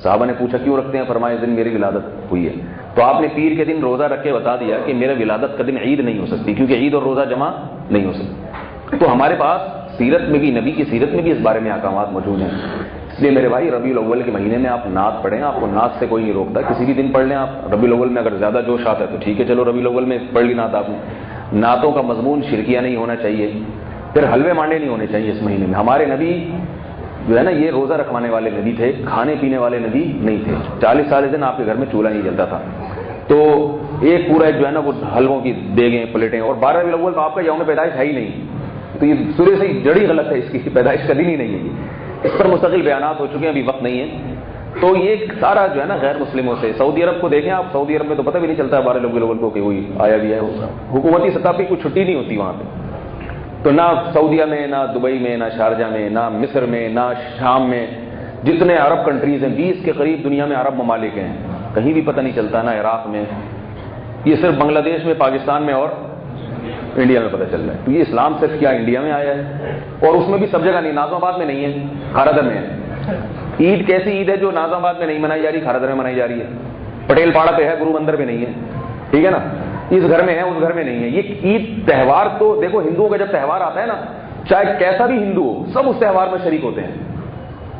صحابہ نے پوچھا کیوں رکھتے ہیں؟ فرمایا اس دن میری ولادت ہوئی ہے۔ تو آپ نے پیر کے دن روزہ رکھ کے بتا دیا کہ میرا ولادت کا دن عید نہیں ہو سکتی، کیونکہ عید اور روزہ جمع نہیں ہو سکتی۔ تو ہمارے پاس سیرت میں بھی، نبی کی سیرت میں بھی اس بارے میں احکامات موجود ہیں۔ اس لیے میرے بھائی ربیع الاول کے مہینے میں آپ نعت پڑھیں، آپ کو نعت سے کوئی نہیں روکتا، کسی بھی دن پڑھ لیں آپ۔ ربیع الاول میں اگر زیادہ جوش آتا ہے تو ٹھیک ہے، چلو ربیع الاول میں پڑھ لی نعت آپ نے۔ نعتوں کا مضمون شرکیہ نہیں ہونا چاہیے، پھر حلوے مانڈے نہیں ہونے چاہیے اس مہینے میں۔ ہمارے نبی جو ہے نا یہ روزہ رکھوانے والے نبی تھے، کھانے پینے والے نبی نہیں تھے۔ 40 دن آپ کے گھر میں چولہا نہیں جلتا تھا، تو ایک پورا جو ہے نا وہ حلووں کی دیگیں پلیٹیں، اور 12 ربیع الاول تو آپ کا یوم پیدائش ہے ہی نہیں، تو یہ سرے سے ہی جڑی غلط ہے، اس کی پیدائش کا دن ہی نہیں ہے۔ اس پر مستقل بیانات ہو چکے ہیں، ابھی وقت نہیں ہے۔ تو یہ سارا جو ہے نا غیر مسلموں سے، سعودی عرب کو دیکھیں آپ، سعودی عرب میں تو پتہ بھی نہیں چلتا 12 ربیع الاول کو کہ کوئی آیا بھی ہے، حکومتی سطح پہ کوئی چھٹی نہیں ہوتی وہاں پہ۔ تو نہ سعودیہ میں، نہ دبئی میں، نہ شارجہ میں، نہ مصر میں، نہ شام میں، جتنے عرب کنٹریز ہیں 20 کے قریب دنیا میں عرب ممالک ہیں، کہیں بھی پتہ نہیں چلتا، نہ عراق میں، یہ صرف بنگلہ دیش میں، پاکستان میں اور انڈیا میں پتہ چل رہا ہے۔ تو یہ اسلام صرف کیا انڈیا میں آیا ہے، اور اس میں بھی سب جگہ نہیں، نازم آباد میں نہیں ہے، کھارادر میں ہے۔ عید کیسی عید ہے جو نازم آباد میں نہیں منائی جا رہی، کھارادر میں منائی جا رہی ہے؟ پٹیل پاڑا پہ ہے، گرو مندر پہ نہیں ہے، ٹھیک ہے نا، اس گھر میں ہے اس گھر میں نہیں ہے۔ یہ عید تہوار تو دیکھو ہندوؤں کا جب تہوار آتا ہے نا، چاہے کیسا بھی ہندو ہو سب اس تہوار میں شریک ہوتے ہیں،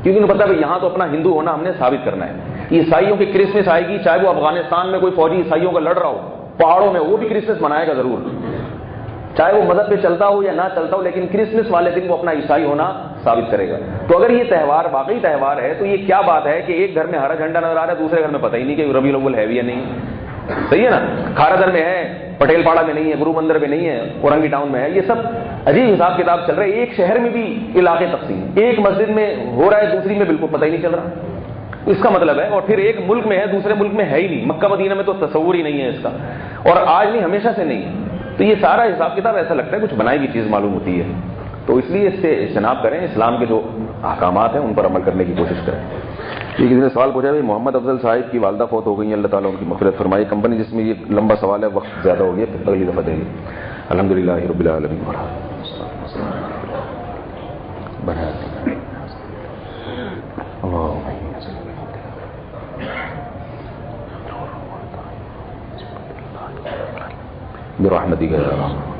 کیونکہ انہیں پتا ہے یہاں تو اپنا ہندو ہونا ہم نے ثابت کرنا ہے۔ عیسائیوں کی کرسمس آئے گی، چاہے وہ افغانستان میں کوئی فوجی عیسائیوں کا لڑ رہا ہو پہاڑوں میں، وہ بھی کرسمس منائے گا ضرور، چاہے وہ مذہب پہ چلتا ہو یا نہ چلتا ہو، لیکن کرسمس والے دن وہ اپنا عیسائی ہونا ثابت کرے گا۔ تو اگر یہ تہوار واقعی تہوار ہے تو یہ کیا بات ہے کہ ایک گھر میں ہرا جھنڈا نظر آ رہا ہے، دوسرے گھر میں پتہ ہی نہیں کہ ربیع الاول ہے بھی یا نہیں، صحیح ہے نا؟ کھارادر میں ہے، پٹیل پاڑا میں نہیں ہے، گرو مندر میں نہیں ہے، اورنگی ٹاؤن میں ہے۔ یہ سب عجیب حساب کتاب چل رہا ہے، ایک شہر میں بھی علاقے تقسیم، ایک مسجد میں ہو رہا ہے دوسری میں بالکل پتہ ہی نہیں چل رہا، اس کا مطلب ہے، اور پھر ایک ملک میں ہے دوسرے ملک میں ہے ہی نہیں، مکہ مدینہ میں تو تصور ہی نہیں ہے اس کا، اور آج نہیں ہمیشہ سے نہیں۔ تو یہ سارا حساب کتاب ایسا لگتا ہے کچھ بنائی ہوئی چیز معلوم ہوتی ہے، تو اس لیے اس سے اجتناب کریں، اسلام کے جو احکامات ہیں ان پر عمل کرنے کی کوشش کریں۔ یہ کسی نے سوال پوچھا ہے محمد افضل صاحب کی والدہ فوت ہو گئی ہیں، اللہ تعالیٰ ان کی مغفرت فرمائے۔ کمپنی جس میں یہ لمبا سوال ہے وقت زیادہ ہو گیا، پھر اگلی دفعہ دیں گے۔ الحمدللہ رب العالمین۔ برحمتک یا ارحم